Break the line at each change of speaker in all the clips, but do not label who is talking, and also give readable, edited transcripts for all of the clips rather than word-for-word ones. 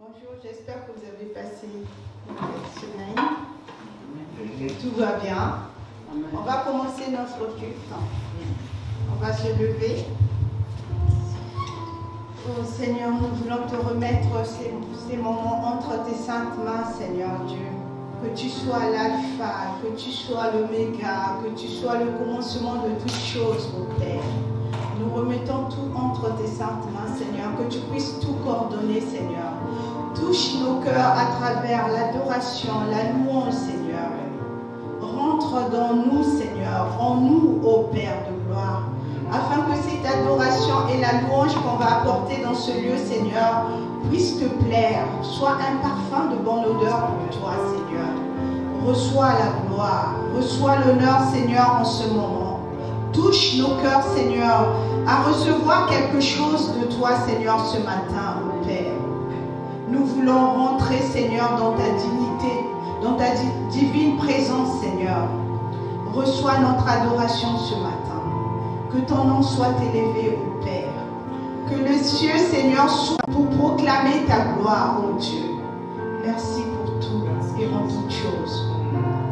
Bonjour, j'espère que vous avez passé une belle semaine. Tout va bien. On va commencer notre culte. On va se lever. Oh Seigneur, nous voulons te remettre ces moments entre tes saintes mains, Seigneur Dieu. Que tu sois l'alpha, que tu sois l'oméga, que tu sois le commencement de toutes choses, mon Père. Nous remettons tout entre tes saintes mains, Seigneur, que tu puisses tout coordonner, Seigneur. Touche nos cœurs à travers l'adoration, la louange, Seigneur. Rentre dans nous, Seigneur, en nous, ô Père de gloire, afin que cette adoration et la louange qu'on va apporter dans ce lieu, Seigneur, puisse te plaire, soit un parfum de bonne odeur pour toi, Seigneur. Reçois la gloire, reçois l'honneur, Seigneur, en ce moment. Touche nos cœurs, Seigneur, à recevoir quelque chose de toi, Seigneur, ce matin, mon Père. Nous voulons rentrer, Seigneur, dans ta dignité, dans ta divine présence, Seigneur. Reçois notre adoration ce matin. Que ton nom soit élevé, ô Père. Que le ciel, Seigneur, soit pour proclamer ta gloire, ô Dieu. Merci pour tout et en toutes choses.
Amen.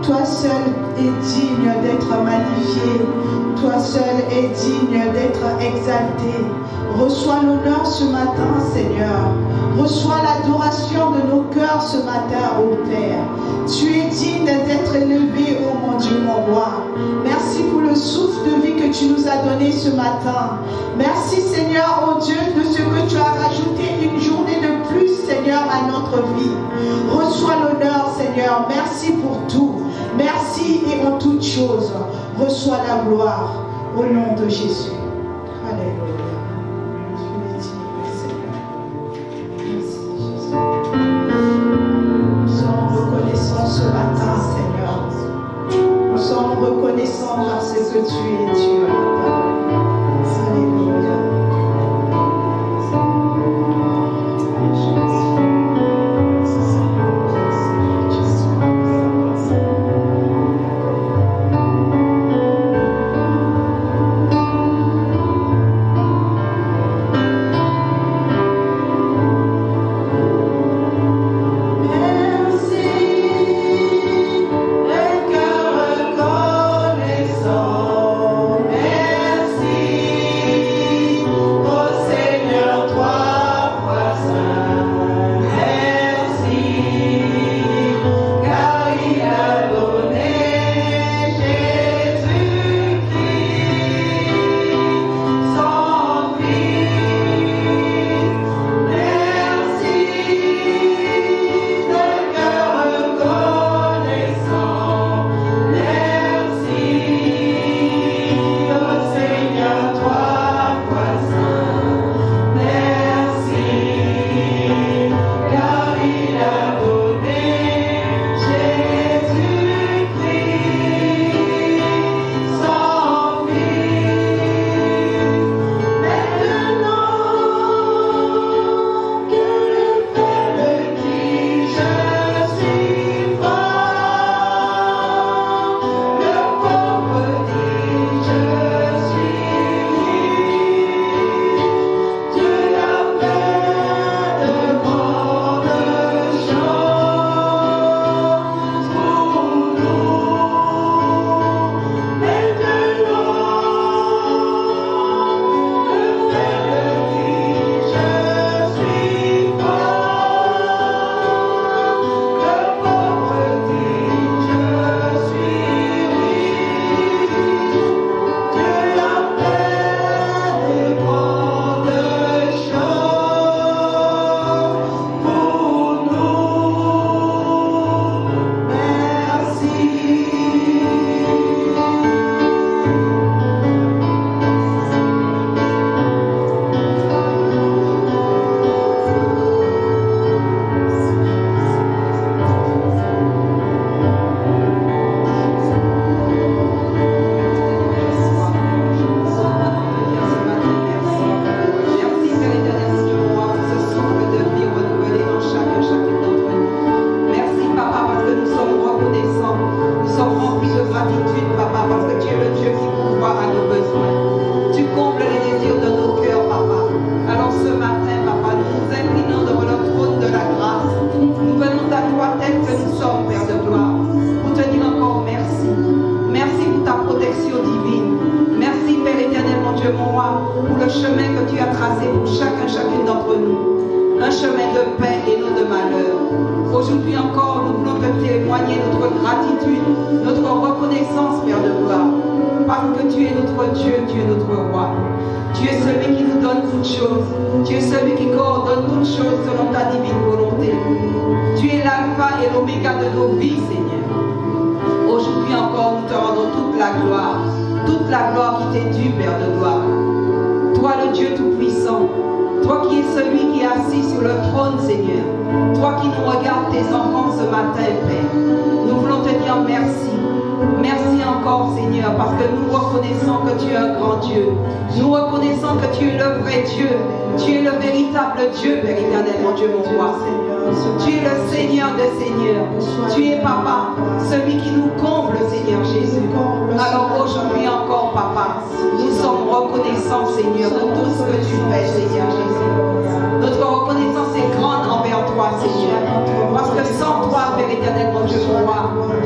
Toi seul es digne d'être magnifié. Toi seul es digne d'être exalté. Reçois l'honneur ce matin, Seigneur. Reçois l'adoration de nos cœurs ce matin, ô Père. Tu es digne d'être élevé, ô mon Dieu, mon roi. Merci pour le souffle de vie que tu nous as donné ce matin. Merci, Seigneur, ô Dieu, de ce que tu as rajouté une journée de plus, Seigneur, à notre vie. Reçois l'honneur, Seigneur. Merci pour tout. Merci et en toutes choses. Reçois la gloire au nom de Jésus. Alléluia. Ce matin, Seigneur, nous sommes reconnaissants parce que tu es Dieu. Alléluia.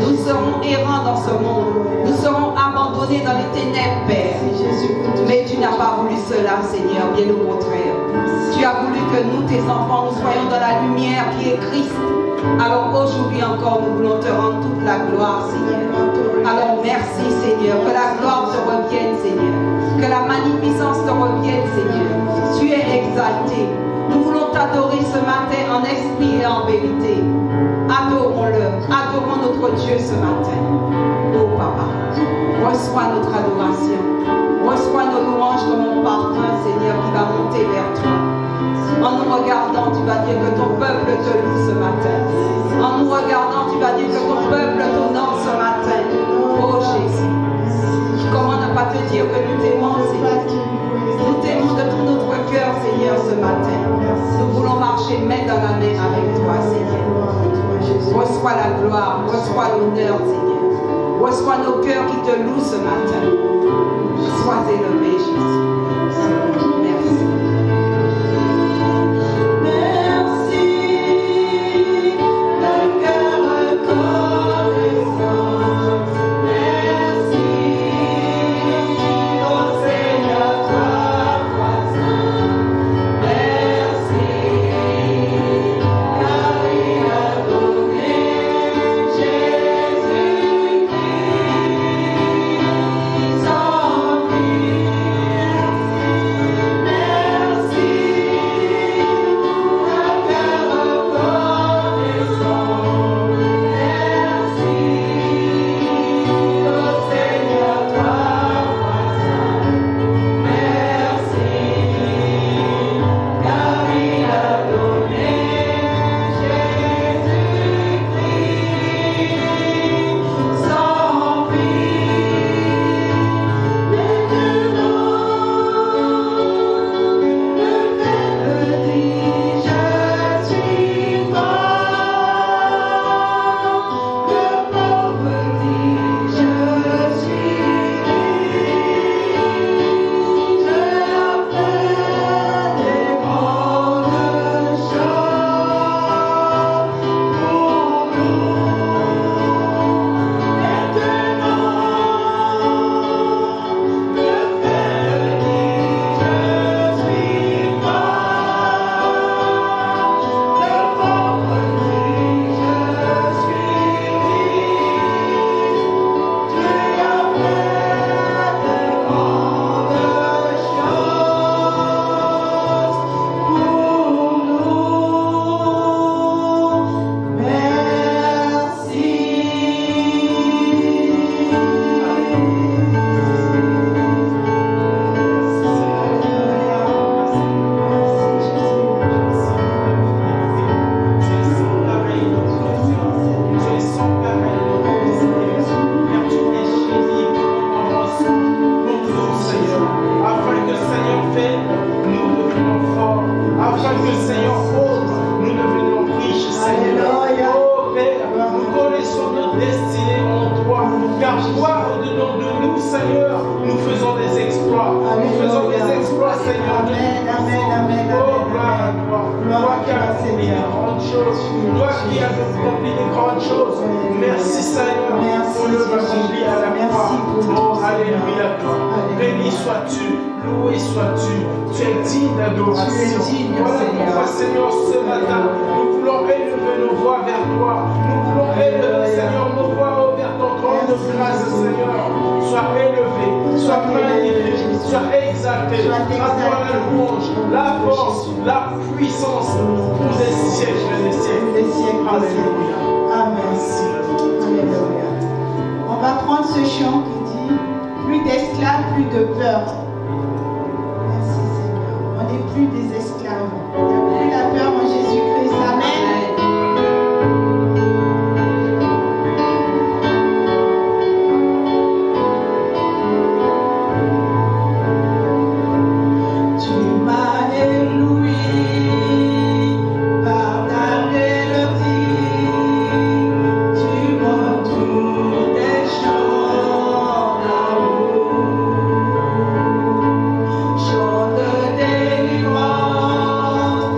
Nous serons errants dans ce monde. Nous serons abandonnés dans les ténèbres, Père. Mais tu n'as pas voulu cela, Seigneur, bien au contraire. Tu as voulu que nous, tes enfants, nous soyons dans la lumière qui est Christ. Alors aujourd'hui encore, nous voulons te rendre toute la gloire, Seigneur. Alors merci, Seigneur, que la gloire te revienne, Seigneur. Que la magnificence te revienne, Seigneur. Tu es exalté. Nous voulons t'adorer ce matin en esprit et en vérité. Adorons-le. Adorons notre Dieu ce matin. Oh Papa, reçois notre adoration. Reçois nos louanges comme un parfum, Seigneur, qui va monter vers toi. En nous regardant, tu vas dire que ton peuple te loue ce matin. En nous regardant, tu vas dire que ton peuple t'honore ce matin. Oh Jésus, comment ne pas te dire que nous t'aimons, Seigneur. Nous t'aimons de tout notre cœur, Seigneur, ce matin. Nous voulons marcher main dans la main avec toi, Seigneur. Reçois la gloire, reçois l'honneur, Seigneur. Reçois nos cœurs qui te louent ce matin. Sois élevé, Jésus. Merci.
Chant de délivrance.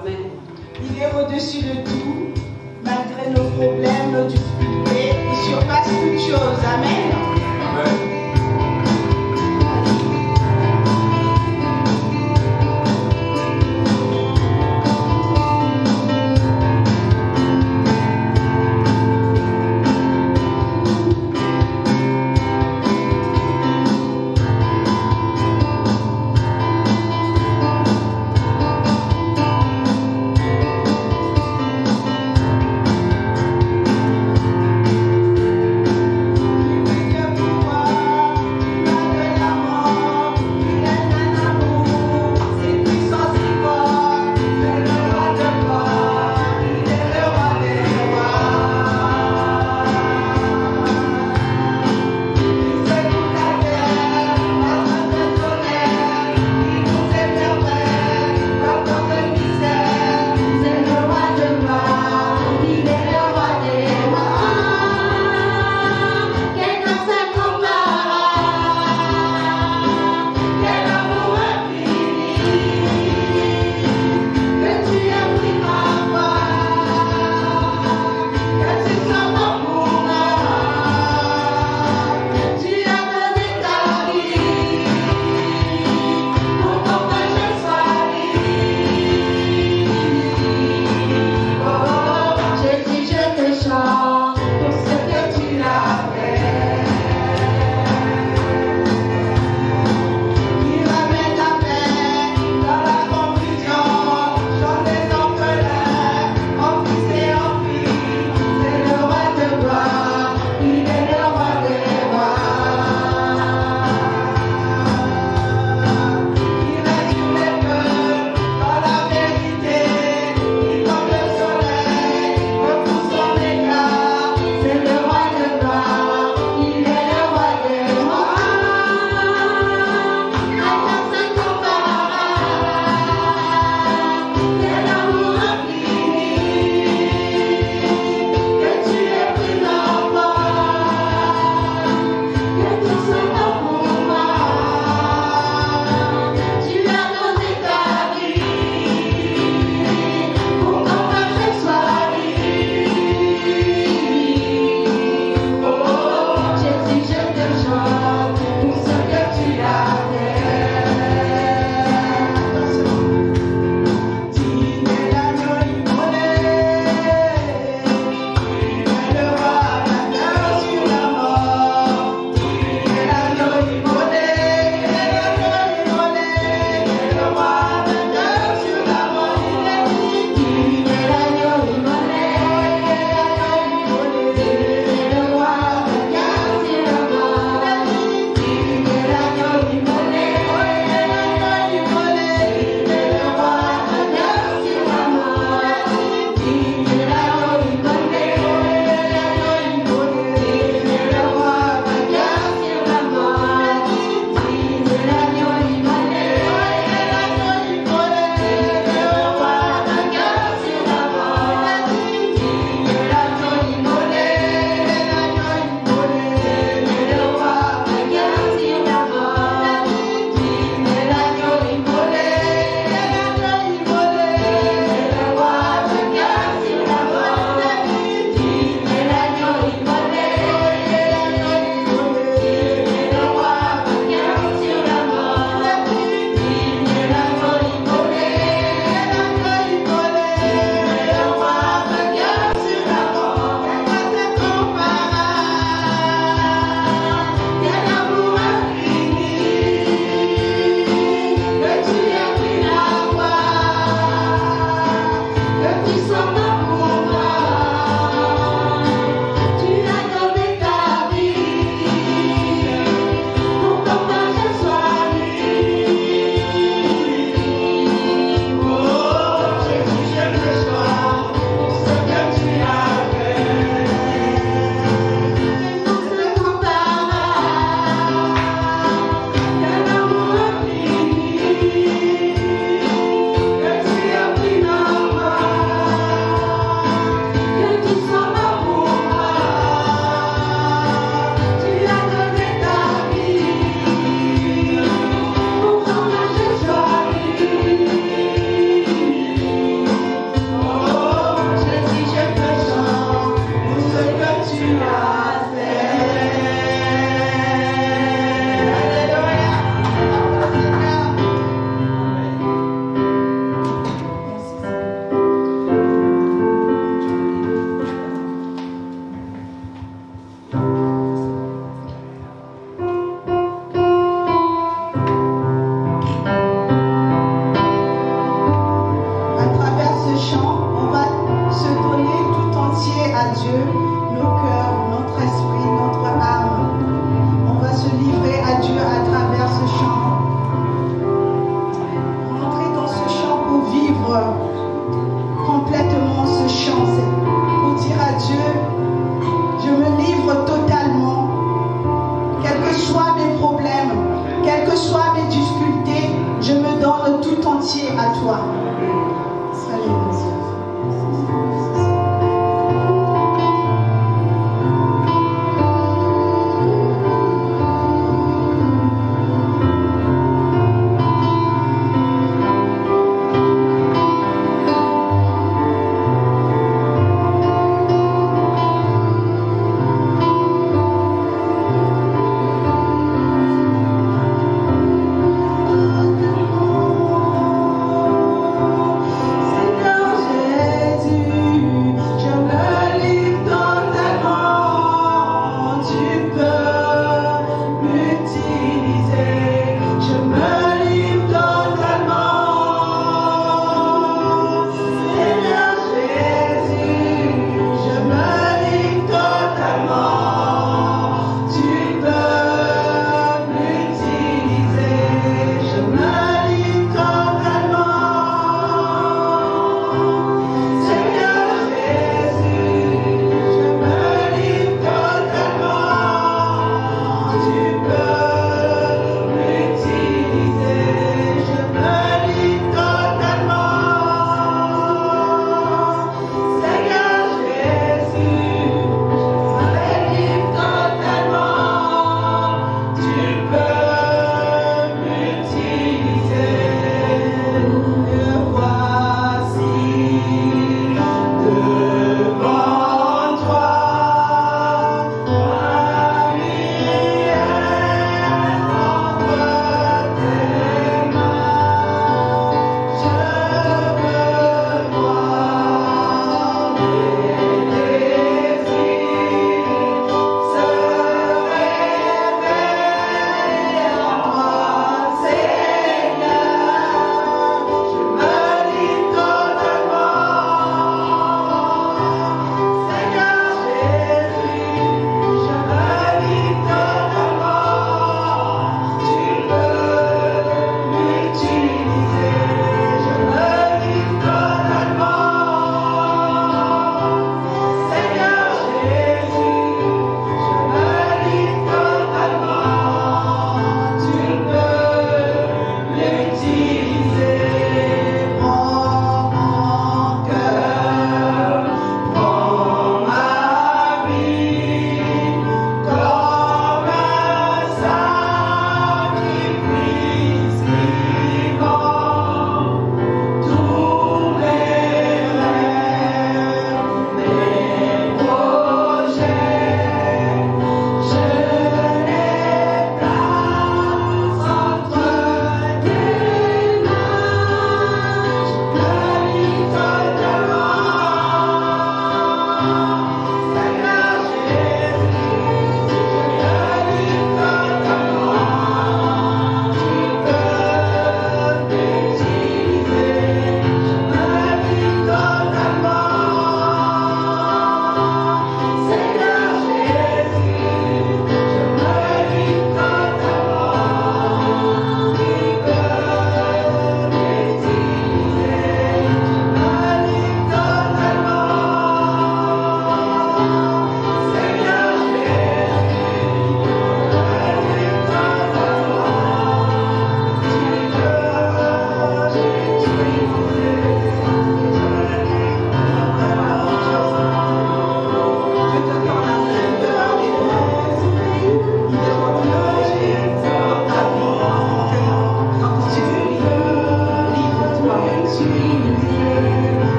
Amen.
Il est au-dessus de tout, malgré nos problèmes, nos difficultés. Il surpasse toutes choses. Amen.
Amen.
Il veut le pouvoir. Dieu, nos cœurs, notre esprit, notre âme. On va se livrer à Dieu à travers ce chant. Rentrer dans ce chant pour vivre complètement ce chant. C'est pour dire à Dieu, je me livre totalement. Quels que soient mes problèmes, quelles que soient mes difficultés, je me donne tout entier à toi. Alléluia.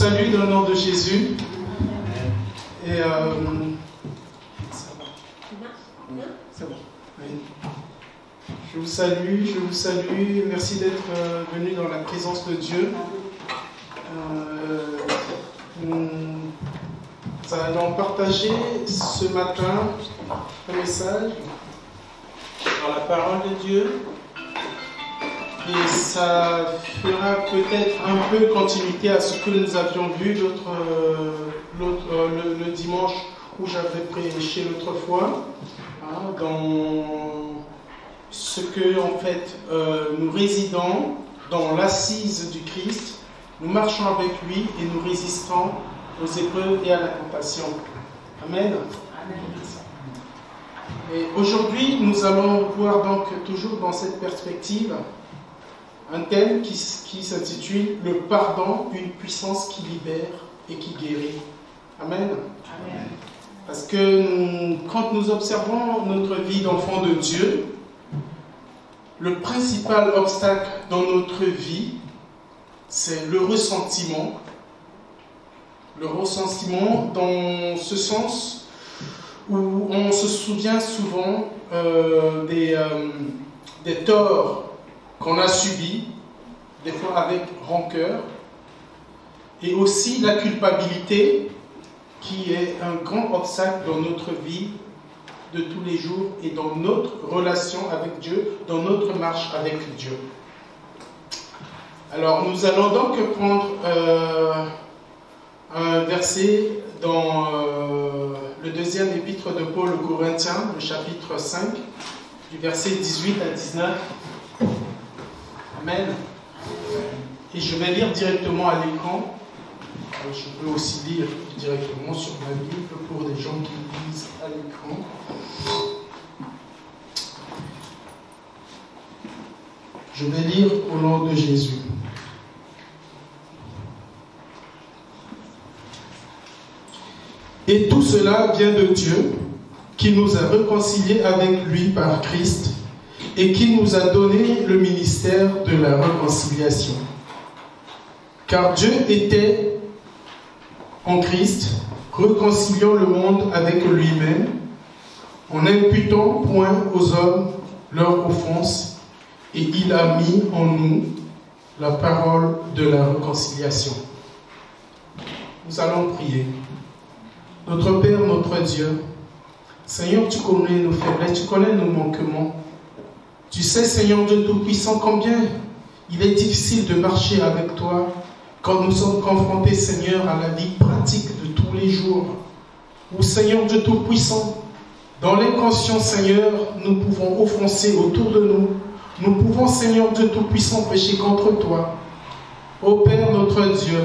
salue dans le nom de Jésus. Et c'est bon. Oui. Je vous salue. Merci d'être venu dans la présence de Dieu. Nous allons partager ce matin un message dans la parole de Dieu. Et ça fera peut-être un peu continuité à ce que nous avions vu le dimanche où j'avais prêché l'autre fois, dans ce que en fait nous résidons dans l'assise du Christ, nous marchons avec lui et nous résistons aux épreuves et à la tentation. Amen. Et aujourd'hui, nous allons voir donc toujours dans cette perspective un thème qui s'intitule « Le pardon, une puissance qui libère et qui guérit ». Amen. Amen. Parce que quand nous observons notre vie d'enfant de Dieu, le principal obstacle dans notre vie, c'est le ressentiment. Le ressentiment dans ce sens où on se souvient souvent des torts qu'on a subis, des fois avec rancœur, et aussi la culpabilité qui est un grand obstacle dans notre vie de tous les jours et dans notre relation avec Dieu, dans notre marche avec Dieu. Alors nous allons donc prendre un verset dans le deuxième épître de Paul aux Corinthiens, le chapitre 5, du verset 18 à 19. Amen. Et je vais lire directement à l'écran. Je peux aussi lire directement sur ma Bible pour des gens qui lisent à l'écran. Je vais lire au nom de Jésus. Et tout cela vient de Dieu, qui nous a réconciliés avec lui par Christ et qui nous a donné le ministère de la réconciliation. Car Dieu était en Christ, réconciliant le monde avec lui-même, en n'imputant point aux hommes leur offense, et il a mis en nous la parole de la réconciliation. Nous allons prier. Notre Père, notre Dieu, Seigneur, tu connais nos faiblesses, tu connais nos manquements. Tu sais, Seigneur Dieu Tout-Puissant, combien il est difficile de marcher avec toi quand nous sommes confrontés, Seigneur, à la vie pratique de tous les jours. Où, Seigneur Dieu Tout-Puissant, dans l'inconscient, Seigneur, nous pouvons offenser autour de nous. Nous pouvons, Seigneur Dieu Tout-Puissant, pécher contre toi. Ô Père, notre Dieu,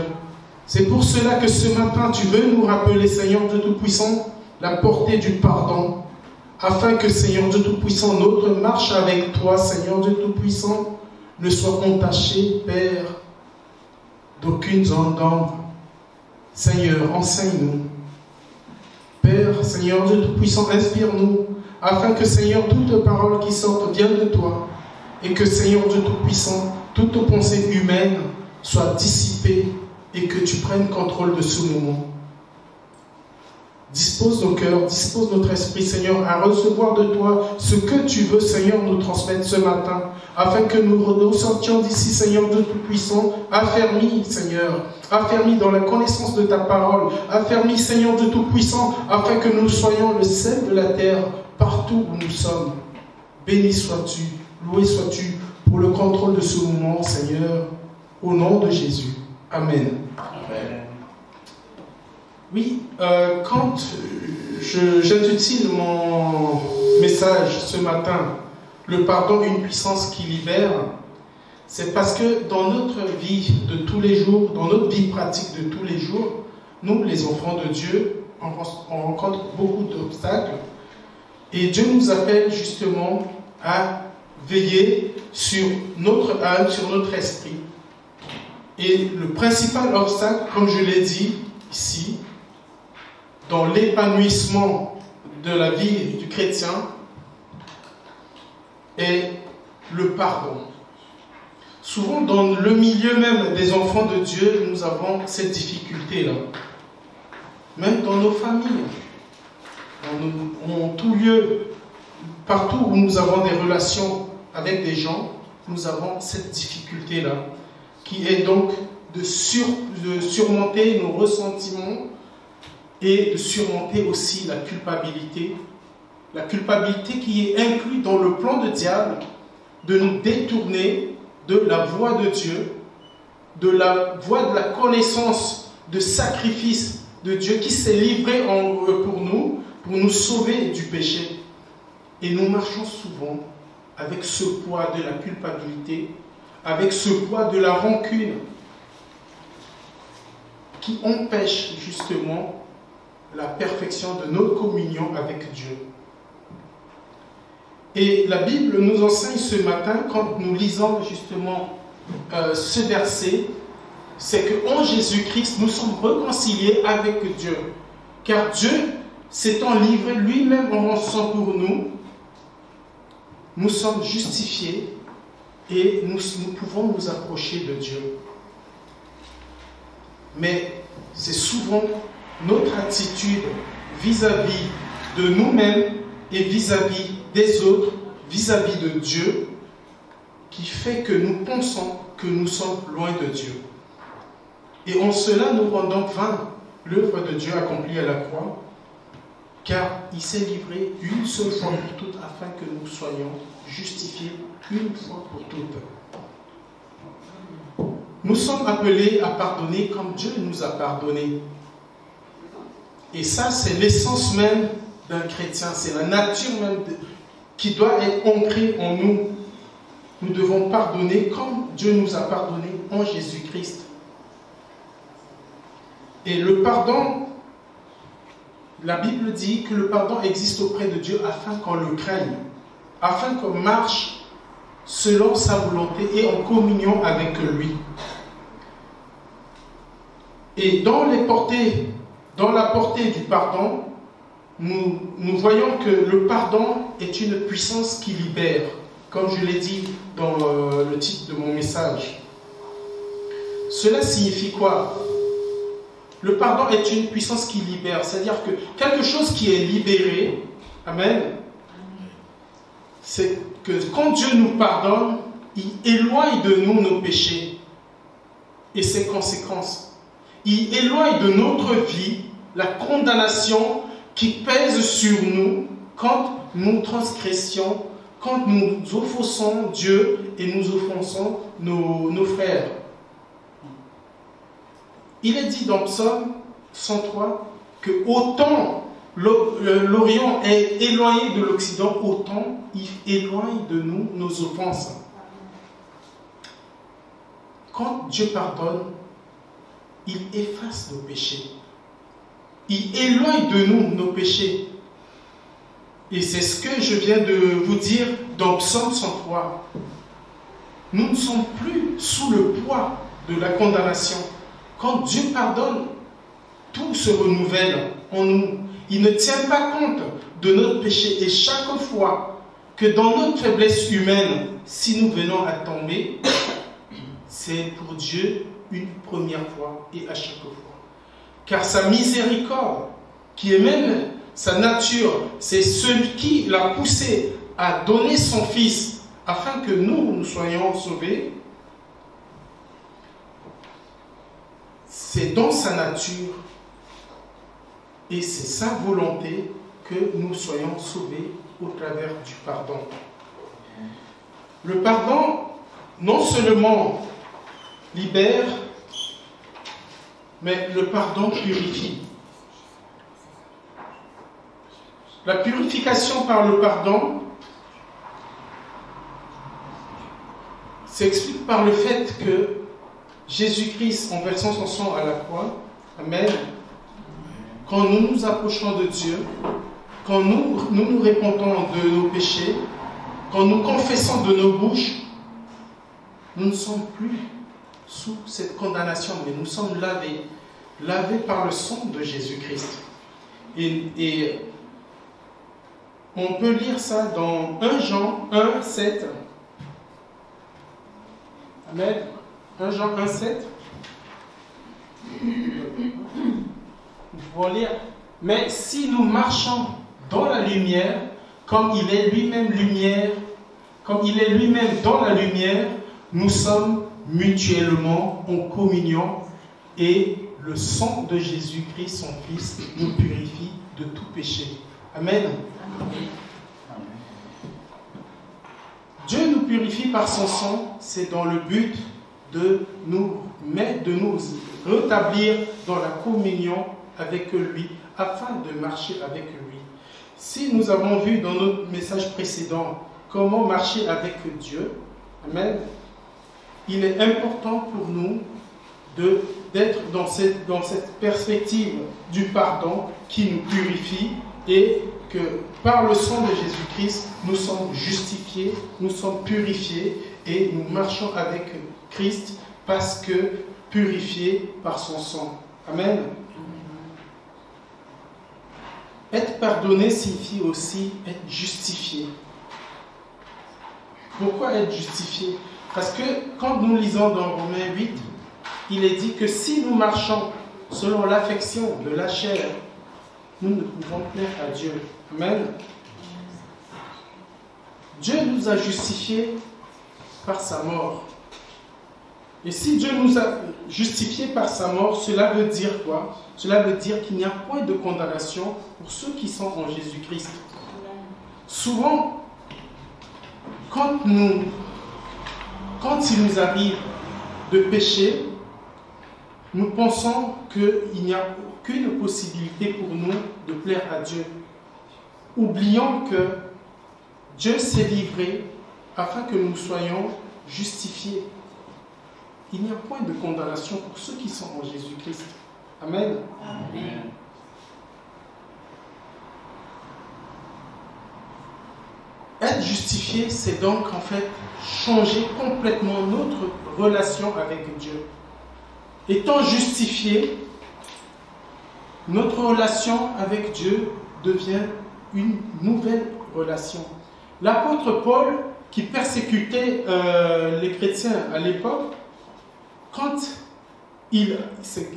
c'est pour cela que ce matin, tu veux nous rappeler, Seigneur Dieu Tout-Puissant, la portée du pardon, afin que, Seigneur Dieu Tout-Puissant, notre marche avec toi, Seigneur Dieu Tout-Puissant, ne soit entachée, Père, d'aucune zone d'ombre. Seigneur, enseigne-nous. Père, Seigneur Dieu Tout-Puissant, inspire-nous, afin que, Seigneur, toute parole qui sorte vienne de toi, et que, Seigneur Dieu Tout-Puissant, toute pensée humaine soit dissipée, et que tu prennes contrôle de ce moment. Dispose nos cœurs, dispose notre esprit, Seigneur, à recevoir de toi ce que tu veux, Seigneur, nous transmettre ce matin, afin que nous ressortions d'ici, Seigneur Dieu Tout-Puissant, affermis, Seigneur, affermis dans la connaissance de ta parole, affermis, Seigneur Dieu Tout-Puissant, afin que nous soyons le sel de la terre partout où nous sommes. Béni sois-tu, loué sois-tu pour le contrôle de ce moment, Seigneur, au nom de Jésus. Amen. Amen. Oui, quand j'intitule mon message ce matin, le pardon, une puissance qui libère, c'est parce que dans notre vie de tous les jours, dans notre vie pratique de tous les jours, nous, les enfants de Dieu, on rencontre beaucoup d'obstacles et Dieu nous appelle justement à veiller sur notre âme, sur notre esprit. Et le principal obstacle, comme je l'ai dit ici, dans l'épanouissement de la vie du chrétien, est le pardon. Souvent, dans le milieu même des enfants de Dieu, nous avons cette difficulté-là. Même dans nos familles, en tout lieu, partout où nous avons des relations avec des gens, nous avons cette difficulté-là, qui est donc de surmonter nos ressentiments et de surmonter aussi la culpabilité qui est inclue dans le plan de diable de nous détourner de la voie de Dieu, de la voie de la connaissance, de sacrifice de Dieu qui s'est livré pour nous sauver du péché. Et nous marchons souvent avec ce poids de la culpabilité, avec ce poids de la rancune qui empêche justement la perfection de notre communion avec Dieu. Et la Bible nous enseigne ce matin, quand nous lisons justement ce verset, c'est qu'en Jésus-Christ, nous sommes réconciliés avec Dieu. Car Dieu s'étant livré lui-même en rançon pour nous, nous sommes justifiés et nous pouvons nous approcher de Dieu. Mais c'est souvent notre attitude vis-à-vis de nous-mêmes et vis-à-vis des autres, vis-à-vis de Dieu, qui fait que nous pensons que nous sommes loin de Dieu. Et en cela, nous rendons vain l'œuvre de Dieu accomplie à la croix, car il s'est livré une seule fois pour toutes afin que nous soyons justifiés une fois pour toutes. Nous sommes appelés à pardonner comme Dieu nous a pardonné. Et ça, c'est l'essence même d'un chrétien, c'est la nature même qui doit être ancrée en nous. Nous devons pardonner comme Dieu nous a pardonné en Jésus-Christ. Et le pardon, la Bible dit que le pardon existe auprès de Dieu afin qu'on le craigne, afin qu'on marche selon sa volonté et en communion avec lui. Et dans la portée du pardon, nous voyons que le pardon est une puissance qui libère, comme je l'ai dit dans le titre de mon message. Cela signifie quoi? Le pardon est une puissance qui libère, c'est-à-dire que quelque chose qui est libéré, amen, c'est que quand Dieu nous pardonne, il éloigne de nous nos péchés et ses conséquences. Il éloigne de notre vie la condamnation qui pèse sur nous quand nous transgressions, quand nous offensons Dieu et nous offensons nos frères. Il est dit dans Psaume 103 que autant l'Orient est éloigné de l'Occident, autant il éloigne de nous nos offenses. Quand Dieu pardonne, il efface nos péchés. Il éloigne de nous nos péchés. Et c'est ce que je viens de vous dire dans Psaume 103. Nous ne sommes plus sous le poids de la condamnation. Quand Dieu pardonne, tout se renouvelle en nous. Il ne tient pas compte de notre péché. Et chaque fois que dans notre faiblesse humaine, si nous venons à tomber, c'est pour Dieu une première fois et à chaque fois. Car sa miséricorde, qui est même sa nature, c'est celui qui l'a poussé à donner son Fils afin que nous soyons sauvés. C'est dans sa nature et c'est sa volonté que nous soyons sauvés au travers du pardon. Le pardon, non seulement libère, mais le pardon purifie. La purification par le pardon s'explique par le fait que Jésus-Christ, en versant son sang à la croix, amen, quand nous nous approchons de Dieu, quand nous répondons de nos péchés, quand nous confessons de nos bouches, nous ne sommes plus sous cette condamnation, mais nous sommes lavés par le sang de Jésus-Christ. Et on peut lire ça dans 1 Jean 1, 7. Amen. 1 Jean 1,7. Vous lire. Mais si nous marchons dans la lumière, comme il est lui-même lumière, comme il est lui-même dans la lumière, nous sommes mutuellement en communion et le sang de Jésus-Christ, son Fils, nous purifie de tout péché. Amen. Dieu nous purifie par son sang, c'est dans le but de nous rétablir dans la communion avec lui, afin de marcher avec lui. Si nous avons vu dans notre message précédent comment marcher avec Dieu, amen, il est important pour nous d'être dans cette perspective du pardon qui nous purifie et que par le sang de Jésus-Christ, nous sommes justifiés, nous sommes purifiés et nous marchons avec Christ parce que purifiés par son sang. Amen. Être pardonné signifie aussi être justifié. Pourquoi être justifié? Parce que quand nous lisons dans Romains 8, il est dit que si nous marchons selon l'affection de la chair, nous ne pouvons plaire à Dieu. Amen. Dieu nous a justifiés par sa mort. Et si Dieu nous a justifiés par sa mort, cela veut dire quoi? Cela veut dire qu'il n'y a point de condamnation pour ceux qui sont en Jésus-Christ. Souvent, quand il nous arrive de pécher, nous pensons qu'il n'y a aucune possibilité pour nous de plaire à Dieu. Oublions que Dieu s'est livré afin que nous soyons justifiés. Il n'y a point de condamnation pour ceux qui sont en Jésus-Christ. Amen. Amen. Être justifié, c'est donc en fait changer complètement notre relation avec Dieu. Étant justifié, notre relation avec Dieu devient une nouvelle relation. L'apôtre Paul, qui persécutait les chrétiens à l'époque, quand il s'est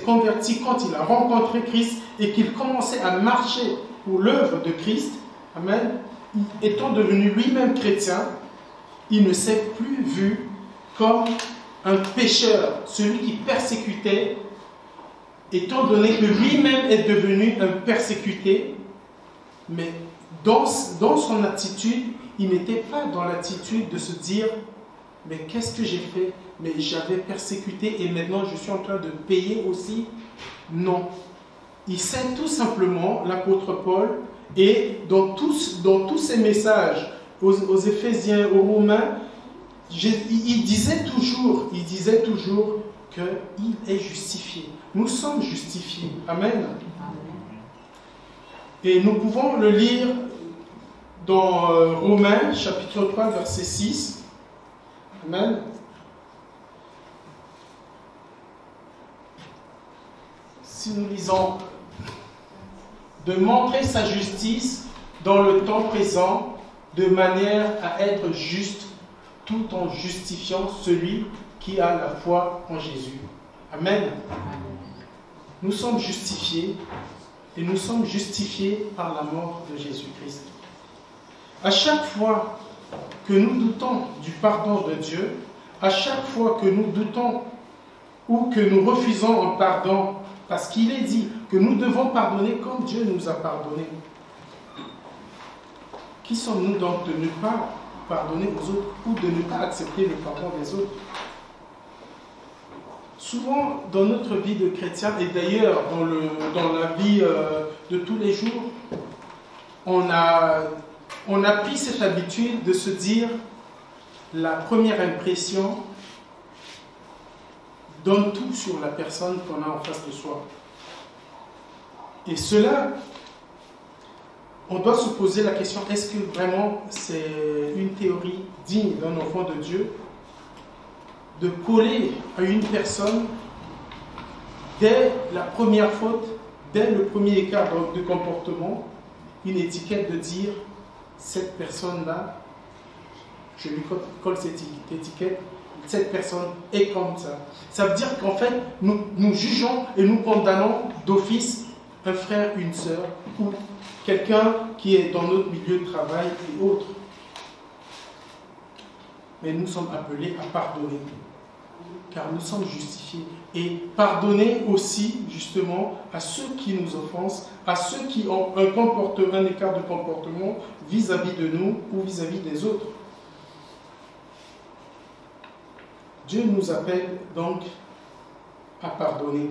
converti, quand il a rencontré Christ et qu'il commençait à marcher pour l'œuvre de Christ, amen, étant devenu lui-même chrétien, il ne s'est plus vu comme un pécheur, celui qui persécutait, étant donné que lui-même est devenu un persécuté, mais dans son attitude, il n'était pas dans l'attitude de se dire « mais qu'est-ce que j'ai fait? Mais j'avais persécuté et maintenant je suis en train de payer aussi ?» Non. Il sait tout simplement, l'apôtre Paul, et dans tous ses messages, aux Éphésiens, aux Romains, il disait toujours qu'il est justifié. Nous sommes justifiés. Amen. Et nous pouvons le lire dans Romains, chapitre 3, verset 6. Amen. Si nous lisons, de montrer sa justice dans le temps présent, de manière à être juste, tout en justifiant celui qui a la foi en Jésus. Amen. Nous sommes justifiés, et nous sommes justifiés par la mort de Jésus-Christ. À chaque fois que nous doutons du pardon de Dieu, à chaque fois que nous doutons ou que nous refusons un pardon, parce qu'il est dit que nous devons pardonner comme Dieu nous a pardonné, qui sommes-nous donc de ne pas pardonner aux autres ou de ne pas accepter le pardon des autres? Souvent, dans notre vie de chrétien, et d'ailleurs dans la vie de tous les jours, on a pris cette habitude de se dire la première impression donne tout sur la personne qu'on a en face de soi. Et cela, on doit se poser la question, est-ce que vraiment c'est une théorie digne d'un enfant de Dieu de coller à une personne dès la première faute, dès le premier écart de comportement, une étiquette de dire cette personne-là, je lui colle cette étiquette, cette personne est comme ça. Ça veut dire qu'en fait, nous jugeons et nous condamnons d'office un frère, une sœur ou quelqu'un qui est dans notre milieu de travail et autres. Mais nous sommes appelés à pardonner, car nous sommes justifiés. Et pardonner aussi, justement, à ceux qui nous offensent, à ceux qui ont un écart de comportement vis-à-vis de nous ou vis-à-vis des autres. Dieu nous appelle donc à pardonner.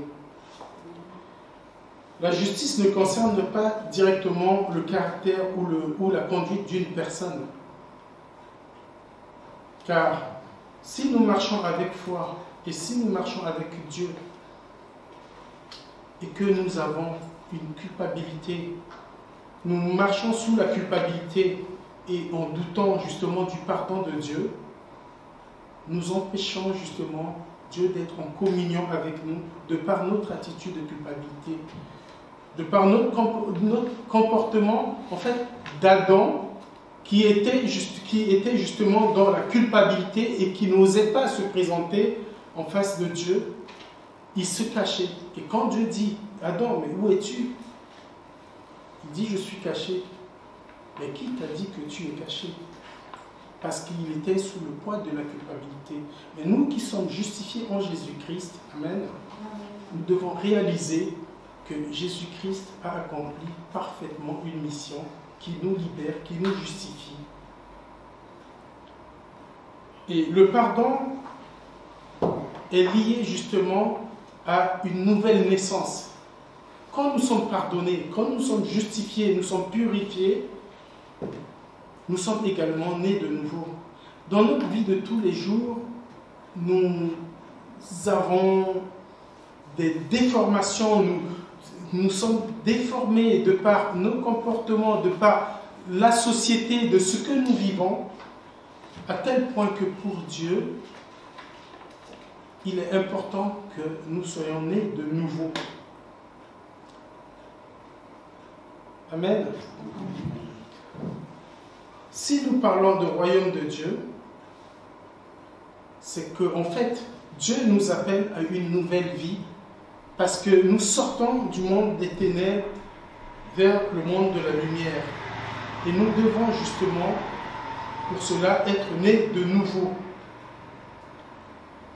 La justice ne concerne pas directement le caractère ou la conduite d'une personne. Car si nous marchons avec foi et si nous marchons avec Dieu et que nous avons une culpabilité, nous marchons sous la culpabilité et en doutant justement du pardon de Dieu, nous empêchons justement Dieu d'être en communion avec nous de par notre attitude de culpabilité, de par notre comportement en fait d'Adam qui était justement dans la culpabilité et qui n'osait pas se présenter en face de Dieu. Il se cachait. Et quand Dieu dit « Adam, mais où es-tu » Il dit « Je suis caché ». Mais qui t'a dit que tu es caché? Parce qu'il était sous le poids de la culpabilité. Mais nous qui sommes justifiés en Jésus-Christ, amen, nous devons réaliser que Jésus-Christ a accompli parfaitement une mission qui nous libère, qui nous justifie. Et le pardon est lié justement à une nouvelle naissance. Quand nous sommes pardonnés, quand nous sommes justifiés, nous sommes purifiés, nous sommes également nés de nouveau. Dans notre vie de tous les jours, nous avons des déformations, nous sommes déformés de par nos comportements, de par la société, de ce que nous vivons, à tel point que pour Dieu, il est important que nous soyons nés de nouveau. Amen. Si nous parlons de royaume de Dieu, c'est qu'en fait, Dieu nous appelle à une nouvelle vie parce que nous sortons du monde des ténèbres vers le monde de la lumière. Et nous devons justement, pour cela, être nés de nouveau.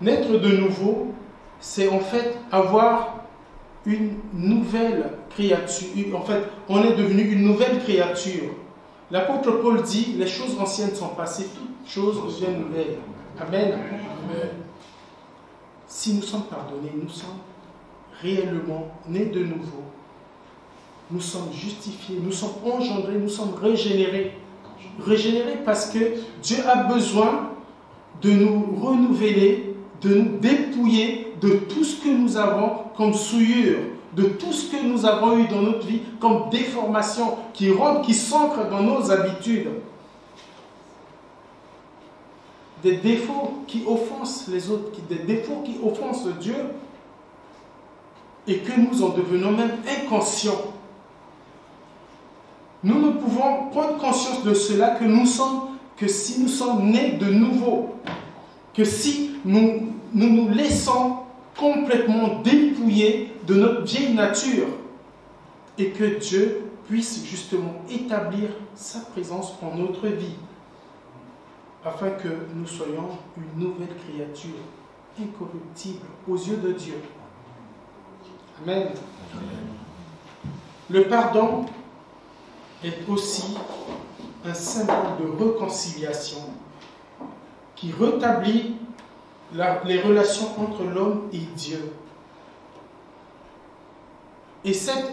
Naître de nouveau, c'est en fait avoir une nouvelle créature. En fait, on est devenu une nouvelle créature. L'apôtre Paul dit, les choses anciennes sont passées, toutes choses deviennent nouvelles. Amen. Amen. Si nous sommes pardonnés, nous sommes réellement nés de nouveau. Nous sommes justifiés, nous sommes engendrés, nous sommes régénérés. Régénérés parce que Dieu a besoin de nous renouveler, de nous dépouiller de tout ce que nous avons comme souillure, de tout ce que nous avons eu dans notre vie comme déformation qui rentre, qui s'ancre dans nos habitudes. Des défauts qui offensent les autres, des défauts qui offensent Dieu et que nous en devenons même inconscients. Nous ne pouvons prendre conscience de cela que si nous sommes nés de nouveau, que si nous nous laissons complètement dépouillés de notre vieille nature et que Dieu puisse justement établir sa présence en notre vie afin que nous soyons une nouvelle créature incorruptible aux yeux de Dieu. Amen. Le pardon est aussi un symbole de réconciliation qui rétablit les relations entre l'homme et Dieu. Et cette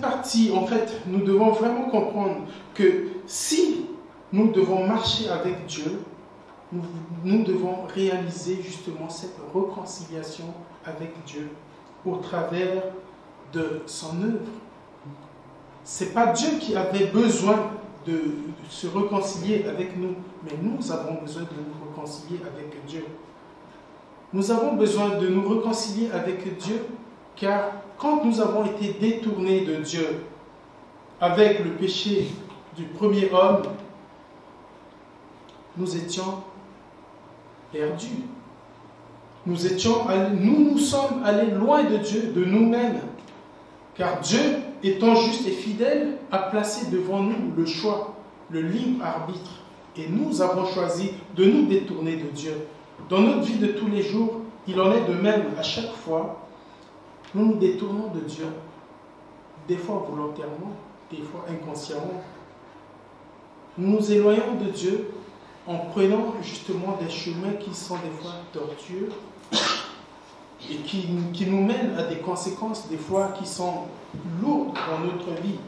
partie, en fait, nous devons vraiment comprendre que si nous devons marcher avec Dieu, nous devons réaliser justement cette réconciliation avec Dieu au travers de son œuvre. Ce n'est pas Dieu qui avait besoin de se réconcilier avec nous, mais nous avons besoin de nous réconcilier avec Dieu. Nous avons besoin de nous réconcilier avec Dieu, car quand nous avons été détournés de Dieu avec le péché du premier homme, nous étions perdu. Nous sommes allés loin de Dieu, de nous-mêmes. Car Dieu, étant juste et fidèle, a placé devant nous le choix, le libre arbitre. Et nous avons choisi de nous détourner de Dieu. Dans notre vie de tous les jours, il en est de même à chaque fois. Nous nous détournons de Dieu, des fois volontairement, des fois inconsciemment. Nous nous éloignons de Dieu en prenant justement des chemins qui sont des fois tortueux et qui nous mènent à des conséquences des fois qui sont lourdes dans notre vie.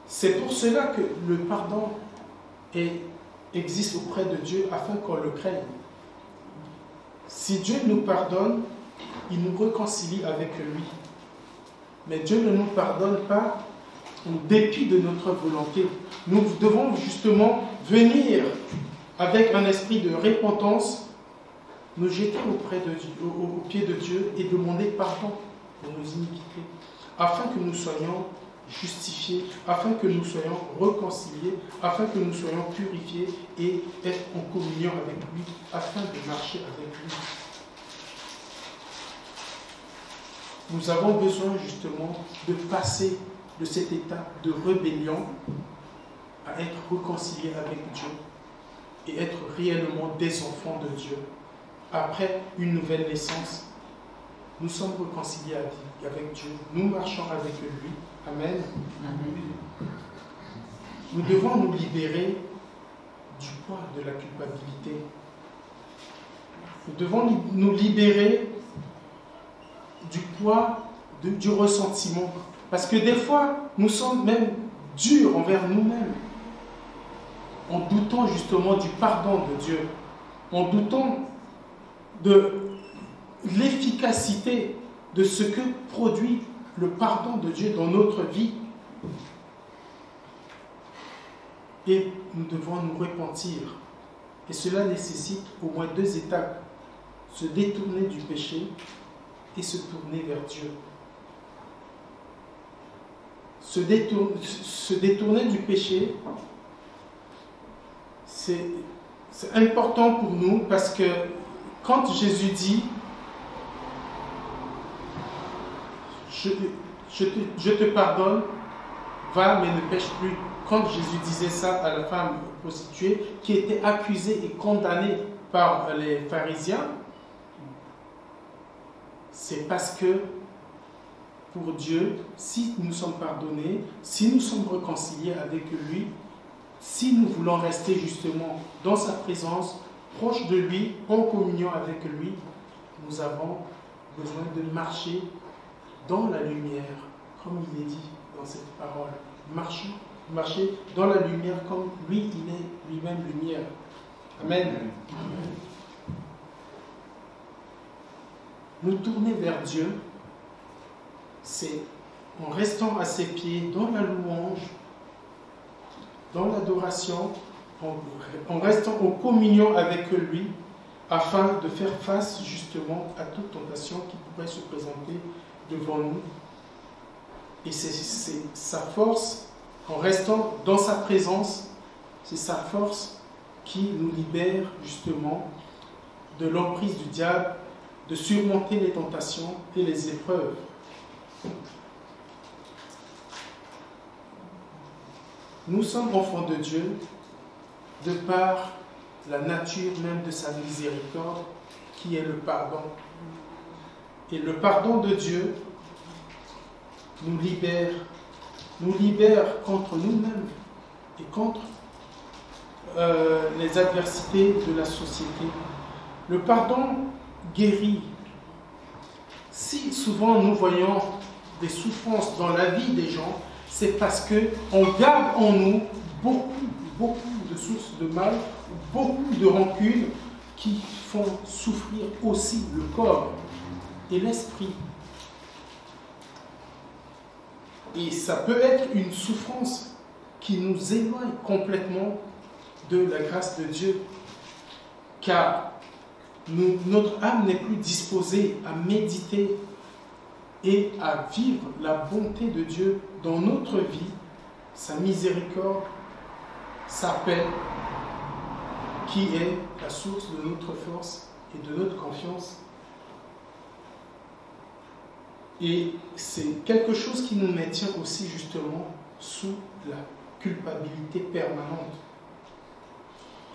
C'est pour cela que le pardon existe auprès de Dieu afin qu'on le craigne. Si Dieu nous pardonne, il nous réconcilie avec lui. Mais Dieu ne nous pardonne pas au dépit de notre volonté. Nous devons justement venir avec un esprit de repentance, nous jeter aux pieds de Dieu et demander pardon pour nos iniquités, afin que nous soyons justifiés, afin que nous soyons réconciliés, afin que nous soyons purifiés et être en communion avec lui, afin de marcher avec lui. Nous avons besoin justement de passer de cet état de rébellion à être réconciliés avec Dieu et être réellement des enfants de Dieu. Après une nouvelle naissance, nous sommes réconciliés avec Dieu. Nous marchons avec lui. Amen. Amen. Nous devons nous libérer du poids de la culpabilité. Nous devons nous libérer du poids du ressentiment. Parce que des fois, nous sommes même durs envers nous-mêmes, en doutant justement du pardon de Dieu, en doutant de l'efficacité de ce que produit le pardon de Dieu dans notre vie. Et nous devons nous repentir. Et cela nécessite au moins 2 étapes. Se détourner du péché et se tourner vers Dieu. Se détourner du péché, c'est important pour nous parce que quand Jésus dit je te pardonne, va mais ne pêche plus. Quand Jésus disait ça à la femme prostituée qui était accusée et condamnée par les pharisiens, c'est parce que pour Dieu, si nous sommes pardonnés, si nous sommes réconciliés avec lui, si nous voulons rester justement dans sa présence, proche de lui, en communion avec lui, nous avons besoin de marcher dans la lumière, comme il est dit dans cette parole. Marcher dans la lumière comme lui, il est lui-même lumière. Amen. Amen. Nous tourner vers Dieu, c'est en restant à ses pieds dans la louange, dans l'adoration, en restant en communion avec lui, afin de faire face justement à toute tentation qui pourrait se présenter devant nous. Et c'est sa force, en restant dans sa présence, c'est sa force qui nous libère justement de l'emprise du diable, de surmonter les tentations et les épreuves. Nous sommes enfants de Dieu de par la nature même de sa miséricorde qui est le pardon. Et le pardon de Dieu nous libère contre nous-mêmes et contre les adversités de la société. Le pardon guérit. Si souvent nous voyons des souffrances dans la vie des gens, c'est parce qu'on garde en nous beaucoup de sources de mal, beaucoup de rancunes qui font souffrir aussi le corps et l'esprit. Et ça peut être une souffrance qui nous éloigne complètement de la grâce de Dieu, car notre âme n'est plus disposée à méditer et à vivre la bonté de Dieu dans notre vie, sa miséricorde, sa paix, qui est la source de notre force et de notre confiance. Et c'est quelque chose qui nous maintient aussi justement sous la culpabilité permanente.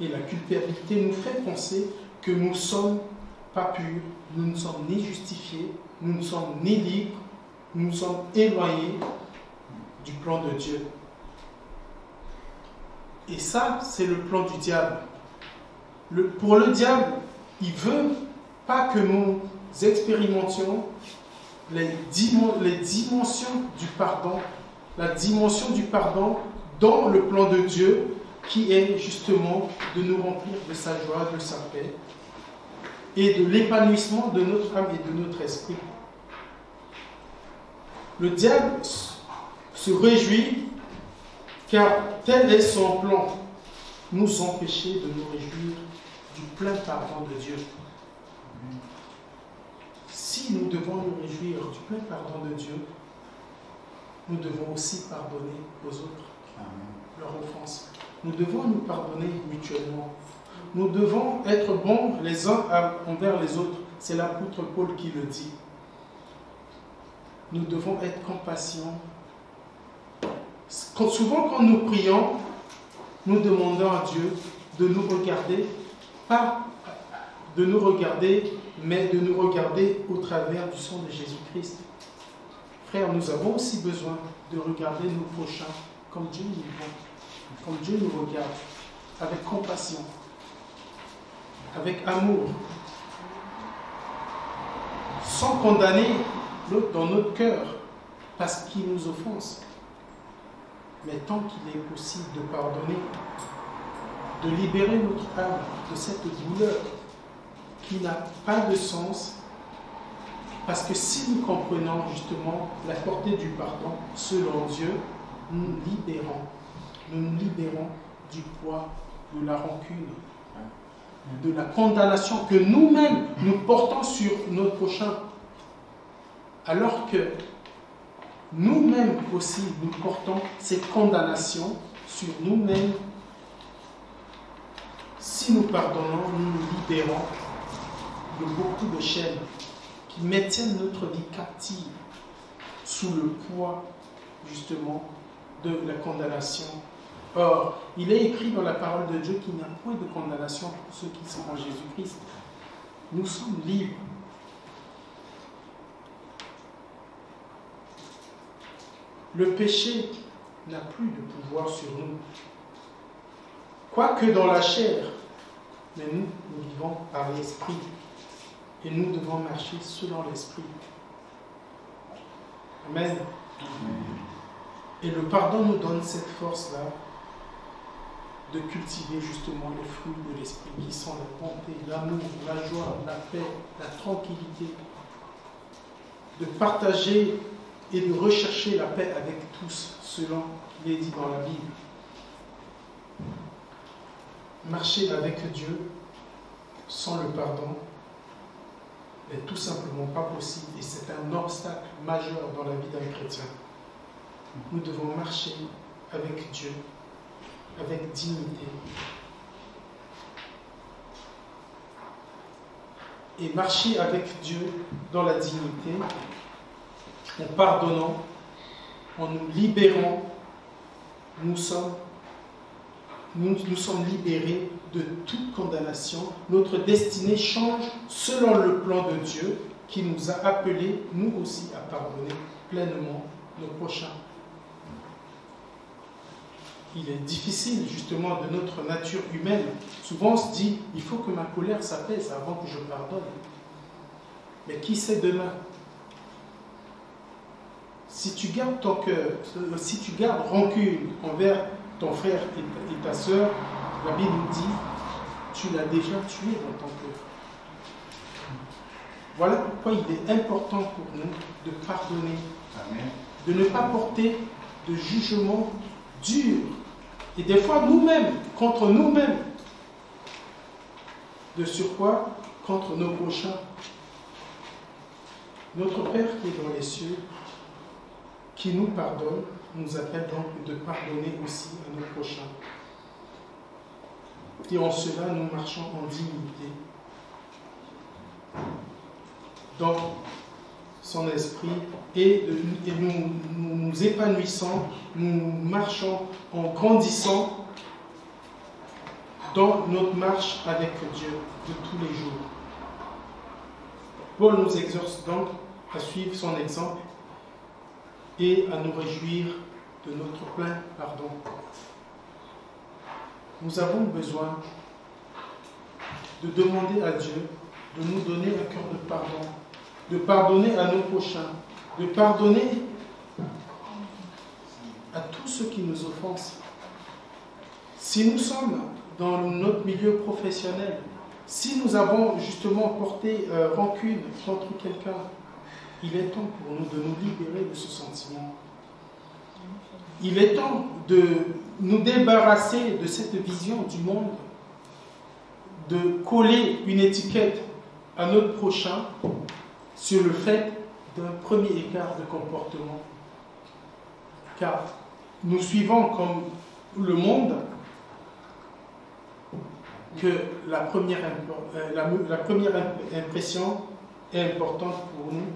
Et la culpabilité nous fait penser que nous ne sommes pas purs, nous ne sommes ni justifiés, nous ne sommes ni libres, nous sommes éloignés du plan de Dieu. Et ça, c'est le plan du diable. Pour le diable, il ne veut pas que nous expérimentions les dimensions du pardon, la dimension du pardon dans le plan de Dieu, qui est justement de nous remplir de sa joie, de sa paix, et de l'épanouissement de notre âme et de notre esprit. Le diable se réjouit, car tel est son plan, nous empêcher de nous réjouir du plein pardon de Dieu. Si nous devons nous réjouir du plein pardon de Dieu, nous devons aussi pardonner aux autres leurs offenses. Nous devons nous pardonner mutuellement. Nous devons être bons les uns envers les autres. C'est l'apôtre Paul qui le dit. Nous devons être compatients. Souvent quand nous prions, nous demandons à Dieu de nous regarder, pas de nous regarder, mais de nous regarder au travers du sang de Jésus-Christ. Frères, nous avons aussi besoin de regarder nos prochains comme Dieu nous voit, comme Dieu nous regarde, avec compassion, avec amour, sans condamner l'autre dans notre cœur parce qu'il nous offense. Mais tant qu'il est possible de pardonner, de libérer notre âme de cette douleur qui n'a pas de sens, parce que si nous comprenons justement la portée du pardon selon Dieu, nous nous libérons du poids de la rancune, de la condamnation que nous-mêmes nous portons sur notre prochain, alors que nous-mêmes aussi nous portons cette condamnation sur nous-mêmes. Si nous pardonnons, nous nous libérons de beaucoup de chaînes qui maintiennent notre vie captive sous le poids justement de la condamnation. Or, il est écrit dans la parole de Dieu qu'il n'y a point de condamnation pour ceux qui sont en Jésus-Christ. Nous sommes libres. Le péché n'a plus de pouvoir sur nous. Quoique dans la chair, mais nous vivons par l'esprit. Et nous devons marcher selon l'esprit. Amen. Et le pardon nous donne cette force-là de cultiver justement les fruits de l'esprit qui sont la bonté, l'amour, la joie, la paix, la tranquillité. De partager et de rechercher la paix avec tous, selon qu'il est dit dans la Bible. Marcher avec Dieu sans le pardon n'est tout simplement pas possible et c'est un obstacle majeur dans la vie d'un chrétien. Nous devons marcher avec Dieu, avec dignité. Et marcher avec Dieu dans la dignité, en pardonnant, en nous libérant, nous sommes libérés de toute condamnation. Notre destinée change selon le plan de Dieu qui nous a appelés, nous aussi, à pardonner pleinement nos prochains. Il est difficile, justement, de notre nature humaine. Souvent, on se dit, il faut que ma colère s'apaise avant que je pardonne. Mais qui sait demain? Si tu gardes ton cœur, si tu gardes rancune envers ton frère et ta sœur, la Bible nous dit, tu l'as déjà tué dans ton cœur. Voilà pourquoi il est important pour nous de pardonner. Amen. De ne pas porter de jugement dur. Et des fois, nous-mêmes, contre nous-mêmes. De surcroît, contre nos prochains. Notre Père qui est dans les cieux, qui nous pardonne, nous appelle donc de pardonner aussi à nos prochains. et en cela nous marchons en dignité dans son esprit et nous épanouissons, nous marchons en grandissant dans notre marche avec Dieu de tous les jours. Paul nous exhorte donc à suivre son exemple et à nous réjouir de notre plein pardon. Nous avons besoin de demander à Dieu de nous donner un cœur de pardon, de pardonner à nos prochains, de pardonner à tous ceux qui nous offensent. Si nous sommes dans notre milieu professionnel, si nous avons justement porté rancune contre quelqu'un, il est temps pour nous de nous libérer de ce sentiment. Il est temps de nous débarrasser de cette vision du monde, de coller une étiquette à notre prochain sur le fait d'un premier écart de comportement. Car nous suivons comme le monde que la première impression est importante pour nous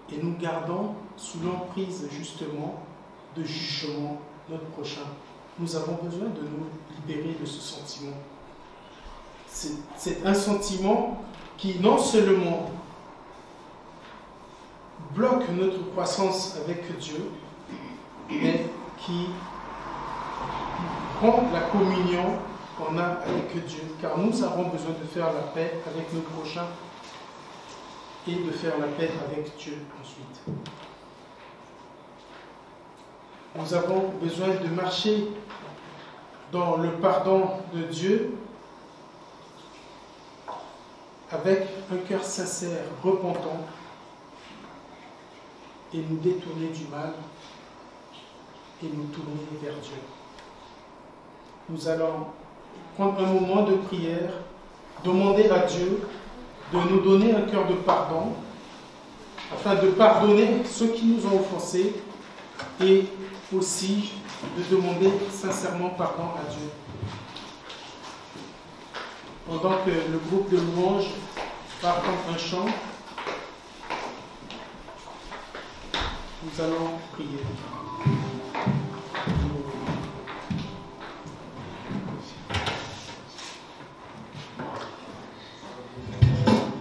et nous gardons sous l'emprise justement de jugement notre prochain. Nous avons besoin de nous libérer de ce sentiment. C'est un sentiment qui non seulement bloque notre croissance avec Dieu, mais qui rend la communion qu'on a avec Dieu, car nous avons besoin de faire la paix avec nos prochains et de faire la paix avec Dieu ensuite. Nous avons besoin de marcher dans le pardon de Dieu avec un cœur sincère, repentant, et nous détourner du mal et nous tourner vers Dieu. Nous allons prendre un moment de prière, demander à Dieu de nous donner un cœur de pardon, afin de pardonner ceux qui nous ont offensés et aussi de demander sincèrement pardon à Dieu. Pendant que le groupe de louanges part un chant, nous allons prier.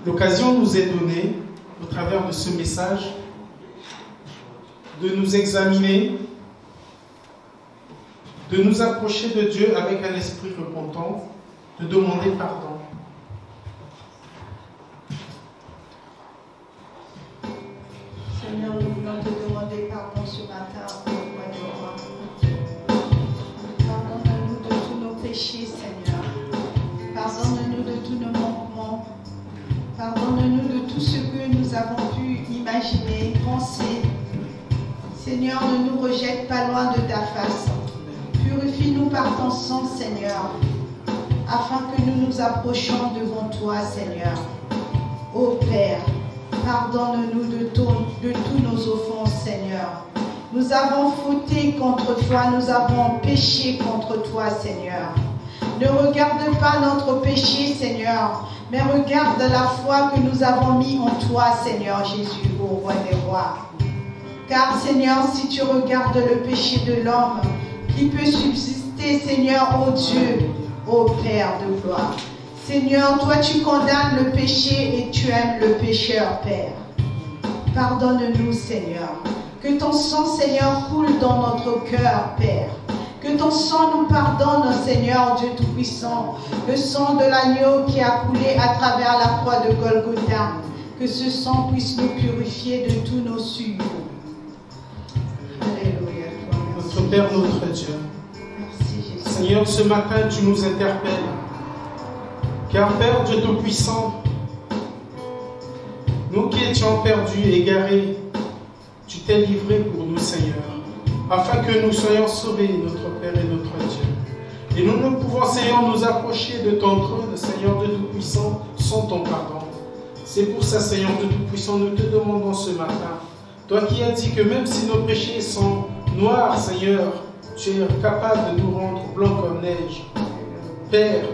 L'occasion nous est donnée, au travers de ce message, de nous examiner, de nous approcher de Dieu avec un esprit repentant, de demander pardon.
Seigneur, nous voulons te demander pardon ce matin, au roi des rois. Pardonne-nous de tous nos péchés, Seigneur. Pardonne-nous de tous nos manquements. Pardonne-nous de tout ce que nous avons pu imaginer, penser. Seigneur, ne nous rejette pas loin de ta face. Purifie-nous par ton sang, Seigneur, afin que nous nous approchions devant toi, Seigneur. Ô Père, pardonne-nous de tous nos offenses, Seigneur. Nous avons fauté contre toi, nous avons péché contre toi, Seigneur. Ne regarde pas notre péché, Seigneur, mais regarde la foi que nous avons mis en toi, Seigneur Jésus, ô roi des rois. Car, Seigneur, si tu regardes le péché de l'homme, qui peut subsister, Seigneur, ô Dieu, ô Père de gloire. Seigneur, toi tu condamnes le péché et tu aimes le pécheur, Père. Pardonne-nous, Seigneur. Que ton sang, Seigneur, coule dans notre cœur, Père. Que ton sang nous pardonne, Seigneur Dieu Tout-Puissant. Le sang de l'agneau qui a coulé à travers la croix de Golgotha. Que ce sang puisse nous purifier de tous nos souillures. Alléluia.
Notre Père, notre Dieu.
Merci, Jésus.
Seigneur, ce matin, tu nous interpelles. Car Père Dieu Tout-Puissant, nous qui étions perdus, égarés, tu t'es livré pour nous, Seigneur, afin que nous soyons sauvés, notre Père et notre Dieu. Et nous ne pouvons, Seigneur, nous approcher de ton trône, Seigneur Dieu Tout-Puissant, sans ton pardon. C'est pour ça, Seigneur Dieu Tout-Puissant, nous te demandons ce matin, toi qui as dit que même si nos péchés sont noirs, Seigneur, tu es capable de nous rendre blancs comme neige. Père,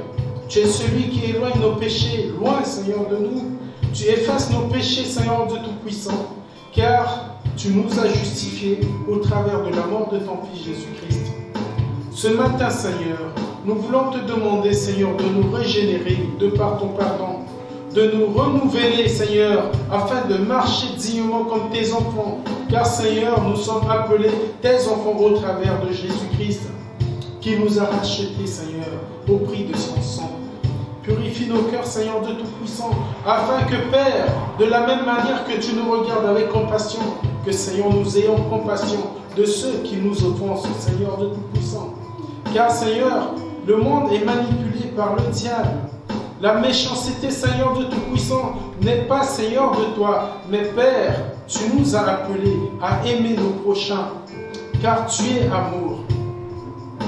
tu es celui qui éloigne nos péchés, loin, Seigneur, de nous. Tu effaces nos péchés, Seigneur de Tout-Puissant, car tu nous as justifiés au travers de la mort de ton Fils Jésus-Christ. Ce matin, Seigneur, nous voulons te demander, Seigneur, de nous régénérer de par ton pardon, de nous renouveler, Seigneur, afin de marcher dignement comme tes enfants. Car, Seigneur, nous sommes appelés tes enfants au travers de Jésus-Christ, qui nous a rachetés, Seigneur, au prix de son sang. Purifie nos cœurs, Seigneur de Tout-Puissant, afin que, Père, de la même manière que tu nous regardes avec compassion, que, Seigneur, nous ayons compassion de ceux qui nous offensent, Seigneur de Tout-Puissant. Car, Seigneur, le monde est manipulé par le diable. La méchanceté, Seigneur de Tout-Puissant, n'est pas, Seigneur, de toi, mais Père, tu nous as appelés à aimer nos prochains, car tu es amour.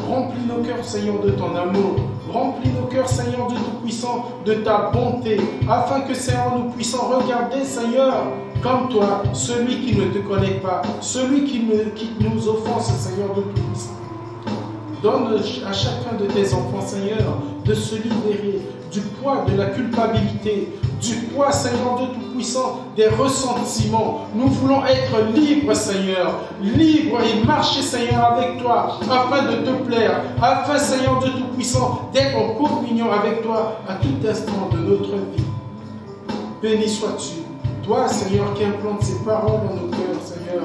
Remplis nos cœurs, Seigneur, de ton amour. Remplis nos cœurs, Seigneur de Tout-Puissant, de ta bonté, afin que, Seigneur, nous puissions regarder, Seigneur, comme toi, celui qui ne te connaît pas, celui qui nous offense, Seigneur de Tout-Puissant. Donne à chacun de tes enfants, Seigneur, de se libérer du poids de la culpabilité, du poids, Seigneur de Tout-Puissant, des ressentiments. Nous voulons être libres, Seigneur, libres et marcher, Seigneur, avec toi, afin de te plaire, afin, Seigneur de Tout-Puissant, d'être en communion avec toi à tout instant de notre vie. Béni sois-tu, toi, Seigneur, qui implante ces paroles dans nos cœurs, Seigneur.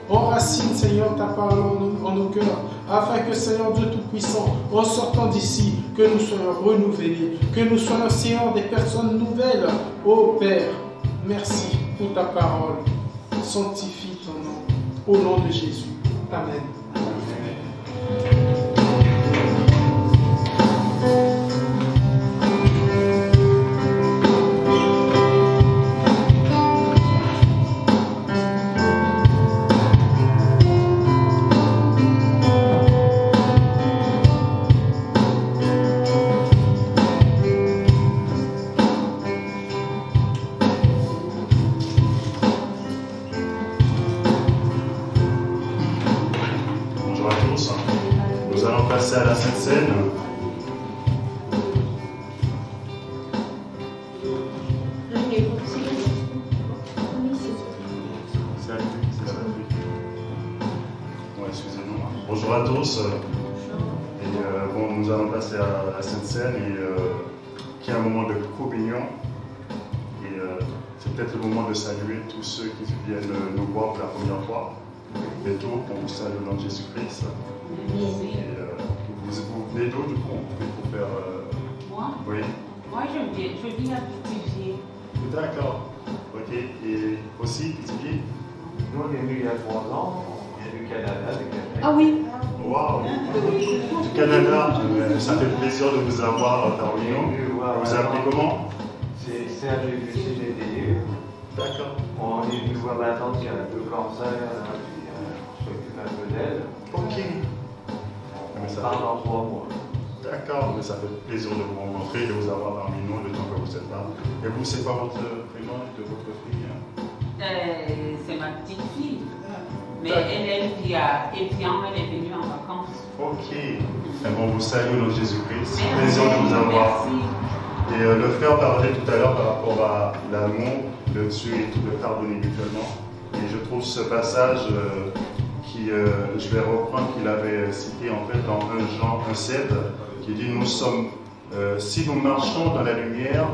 Enracine, Seigneur, ta parole en nos cœurs, afin que, Seigneur Dieu Tout-Puissant, en sortant d'ici, que nous soyons renouvelés, que nous soyons, Seigneur, des personnes nouvelles. Ô Père, merci pour ta parole. Sanctifie ton nom. Au nom de Jésus. Amen.
À la Sainte Seine. Excusez-moi. Bonjour à tous. Nous allons passer à la Sainte Seine qui est un moment de communion. Et c'est peut-être le moment de saluer tous ceux qui viennent nous voir pour la première fois. Bientôt, on vous salue au nom de Jésus-Christ. Vous venez d'où, du coup, pour faire...
Moi?
Oui.
Moi, je vis à Pithiviers.
D'accord. Ok. Et aussi, Pithiviers?
Nous, on est venus il y a 3 ans. On vient du Canada, de Québec.
Ah oui.
Waouh. Du Canada. Ça fait plaisir de vous avoir parmi nous. Vous appelez comment?
C'est Serge du CGDU.
D'accord.
On est venu voir ma tante qui a 2 cancers, puis on s'occupe un peu d'elle.
Ok.
On parle dans 3 mois.
D'accord, mais ça fait plaisir de vous rencontrer, de vous avoir parmi nous le temps que vous êtes là. Et vous, c'est quoi votre prénom de votre fille?
C'est ma petite fille. Mais elle vit à Évian, elle est venue en vacances.
Ok. Et bon, vous salue au nom de Jésus-Christ. Plaisir de vous avoir.
Merci.
Et le frère parlait tout à l'heure par rapport à l'amour, le Dieu et tout, le pardonner mutuellement. Et je trouve ce passage je vais reprendre, qu'il avait cité en fait dans 1 Jean 1,7, qui dit: nous sommes, si nous marchons dans la lumière,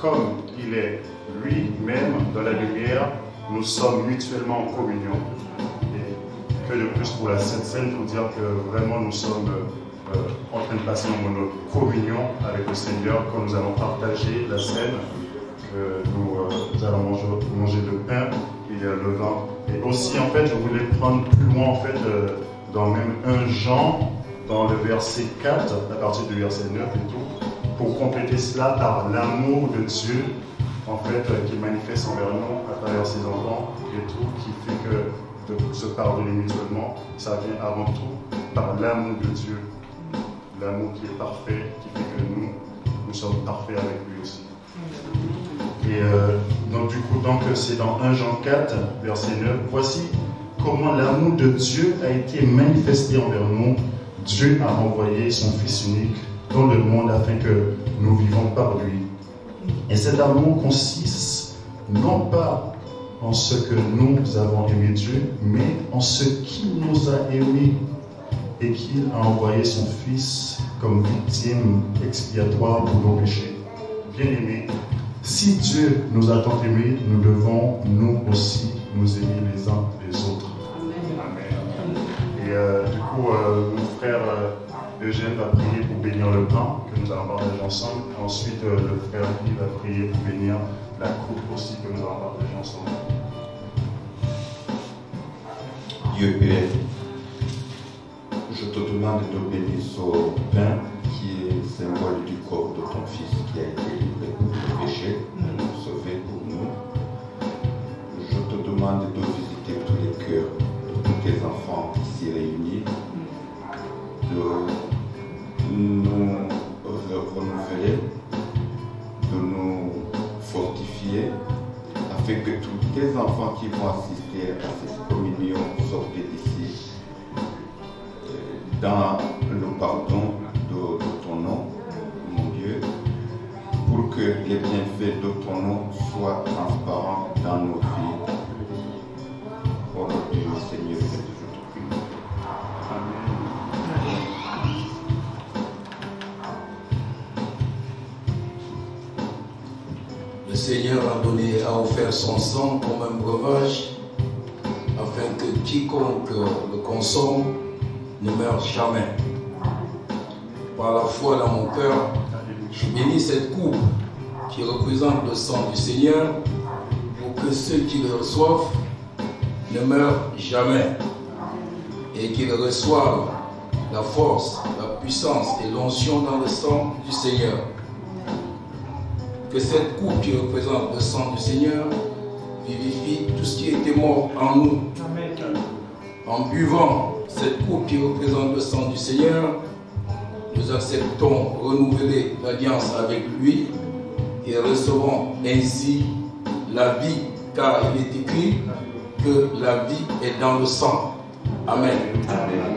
comme il est lui-même dans la lumière, nous sommes mutuellement en communion. Et que de plus pour la Sainte Seine, pour dire que vraiment nous sommes en train de passer dans notre communion avec le Seigneur, quand nous allons partager la scène, que nous allons manger le pain et le vin. Et aussi, en fait, je voulais prendre plus loin, en fait, dans même 1 Jean, dans le verset 4, à partir du verset 9 et tout, pour compléter cela par l'amour de Dieu, en fait, qui manifeste envers nous à travers ses enfants et tout, qui fait que de se pardonner mutuellement, ça vient avant tout par l'amour de Dieu, l'amour qui est parfait, qui fait que nous sommes parfaits avec lui aussi. Et donc du coup, c'est dans 1 Jean 4, verset 9. Voici comment l'amour de Dieu a été manifesté envers nous. Dieu a envoyé son Fils unique dans le monde afin que nous vivons par lui. Et cet amour consiste non pas en ce que nous avons aimé Dieu, mais en ce qu'il nous a aimés et qu'il a envoyé son Fils comme victime expiatoire pour nos péchés. Bien-aimés, si Dieu nous a tant aimés, nous devons nous aussi nous aimer les uns les autres. Amen. Et du coup, mon frère Eugène va prier pour bénir le pain que nous allons partager ensemble. Ensuite, le frère Guy va prier pour bénir la coupe aussi que nous allons partager ensemble.
Dieu Père, je te demande de bénir ce pain qui est symbole du corps de ton Fils qui a été livré pour le péché, sauvé pour nous. Je te demande de visiter tous les cœurs de tous tes enfants ici réunis, de nous renouveler, de nous fortifier, afin que tous tes enfants qui vont assister à cette communion sortent d'ici dans le pardon de ton nom, mon Dieu, pour que les bienfaits de ton nom soient transparents dans nos vies. Au nom du Seigneur, je te prie. Amen.
Le Seigneur a offert son sang comme un breuvage, afin que quiconque le consomme ne meurt jamais. Par la foi dans mon cœur, je bénis cette coupe qui représente le sang du Seigneur, pour que ceux qui le reçoivent ne meurent jamais et qu'ils reçoivent la force, la puissance et l'onction dans le sang du Seigneur. Que cette coupe qui représente le sang du Seigneur vivifie tout ce qui était mort en nous. En buvant cette coupe qui représente le sang du Seigneur, nous acceptons renouveler l'alliance avec lui et recevons ainsi la vie, car il est écrit que la vie est dans le sang. Amen.
Amen.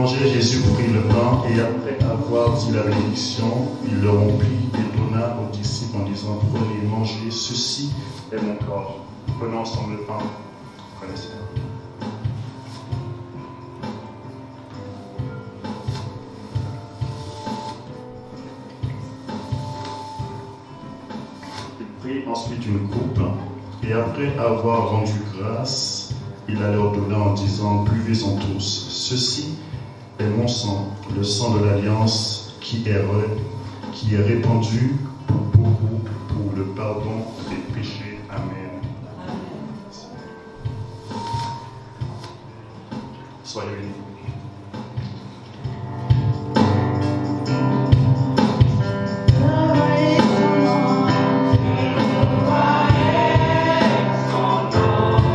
Jésus prit le pain et après avoir dit la bénédiction, il le rompit et donna aux disciples en disant: prenez et mangez, ceci est mon corps. Prenons ensemble le pain. Connaissez-le. Il prit ensuite une coupe et après avoir rendu grâce, il la leur donna en disant: buvez-en tous. Ceci est mon sang, le sang de l'alliance qui est répandu pour beaucoup pour le pardon des péchés. Amen. Soyez bénis.
Son nom.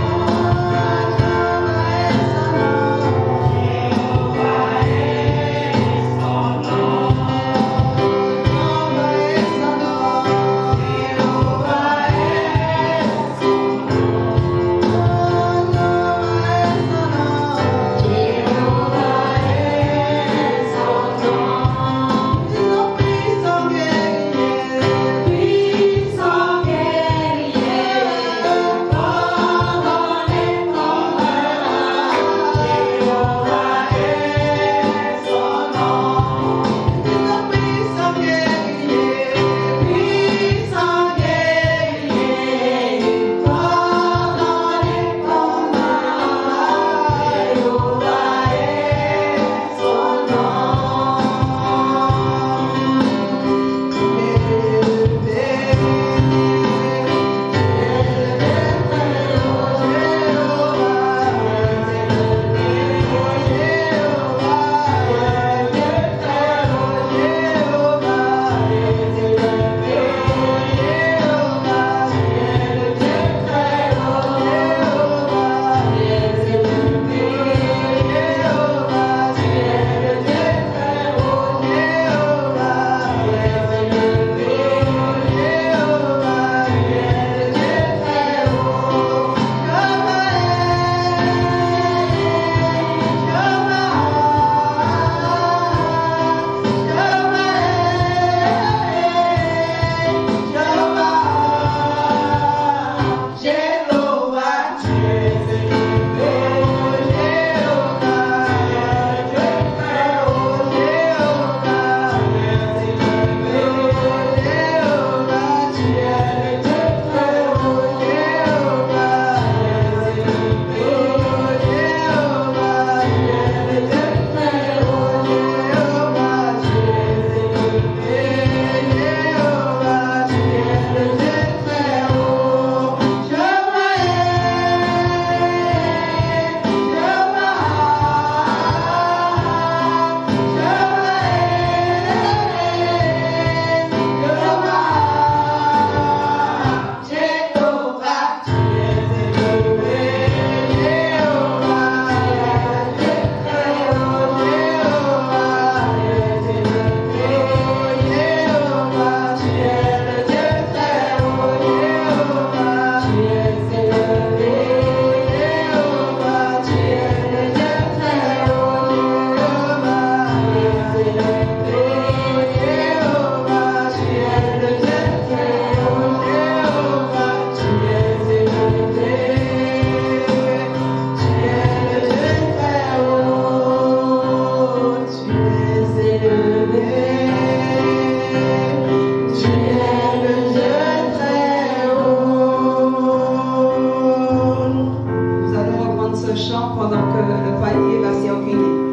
ce chant pendant que le panier va circuler.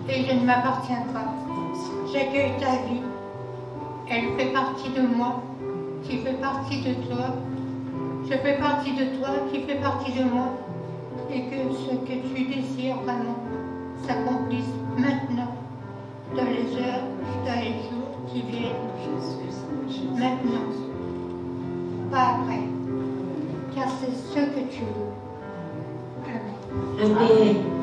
Et je ne m'appartiens pas. J'accueille ta vie. Elle fait partie de moi, qui fait partie de toi. Je fais partie de toi, qui fait partie de moi. Et que ce que tu désires vraiment s'accomplisse maintenant, dans les heures, dans les jours qui viennent. Maintenant, pas après. Car c'est ce que tu veux. Amen. Amen.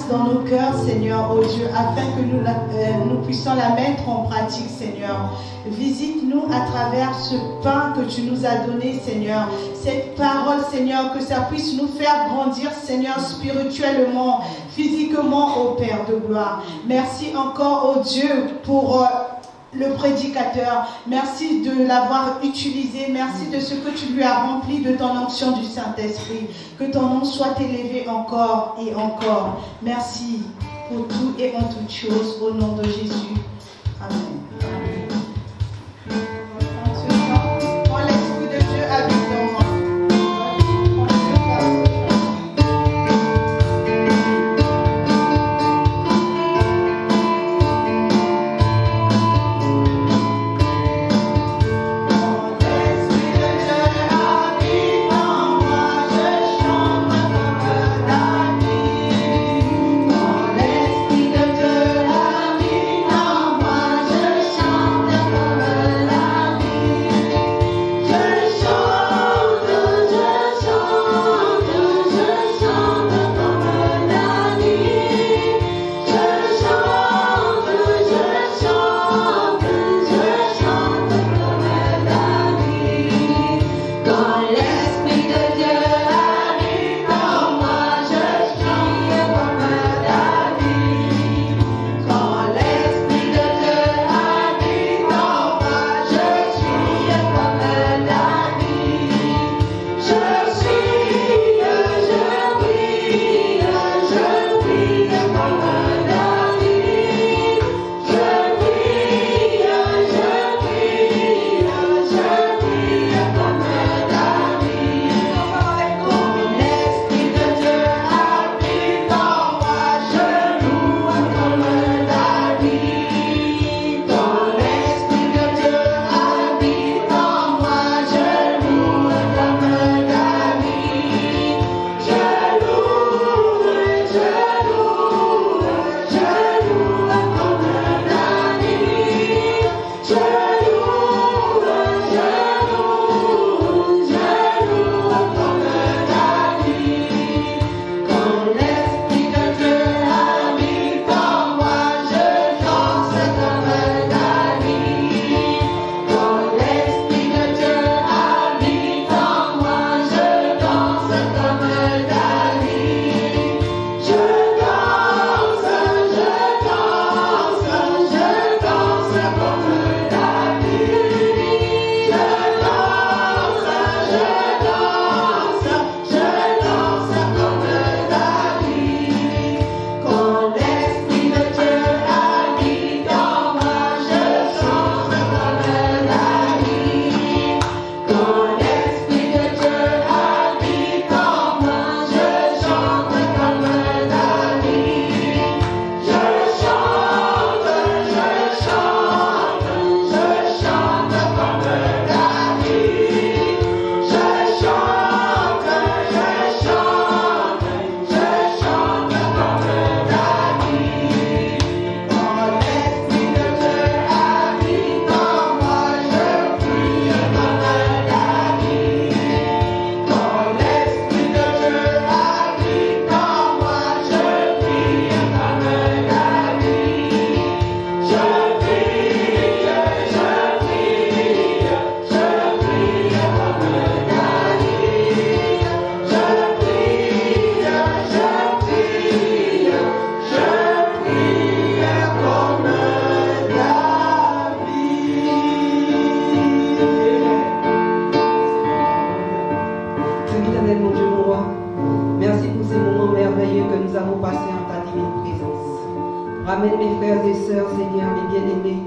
Dans nos cœurs, Seigneur, oh Dieu, afin que nous puissions la mettre en pratique, Seigneur. Visite-nous à travers ce pain que tu nous as donné, Seigneur. Cette parole, Seigneur, que ça puisse nous faire grandir, Seigneur, spirituellement, physiquement, ô Père de gloire. Merci encore, oh Dieu, pour le prédicateur. Merci de l'avoir utilisé. Merci de ce que tu lui as rempli de ton onction du Saint-Esprit. Que ton nom soit élevé encore et encore. Merci pour tout et en toutes choses. Au nom de Jésus. Amen. Quand l'Esprit de Dieu habite dans moi.
L'Esprit de Dieu habite
bien-aimé.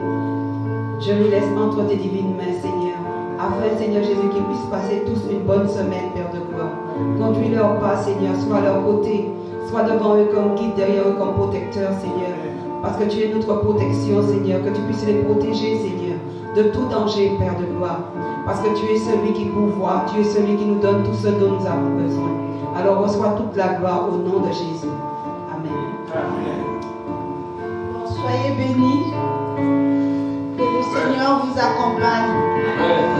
Je lui laisse entre tes divines mains, Seigneur, afin, Seigneur Jésus, qu'ils puissent passer tous une bonne semaine, Père de gloire. Conduis leur pas, Seigneur, sois à leur côté, sois devant eux comme guide, derrière eux comme protecteur, Seigneur. Parce que tu es notre protection, Seigneur, que tu puisses les protéger, Seigneur, de tout danger, Père de gloire. Parce que tu es celui qui pourvoit, tu es celui qui nous donne tout ce dont nous avons besoin. Alors reçois toute la gloire au nom de Jésus. Amen.
Bon, soyez bénis. Que le Seigneur vous accompagne.
Amen.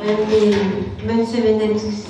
Amen. Bonne semaine à tous.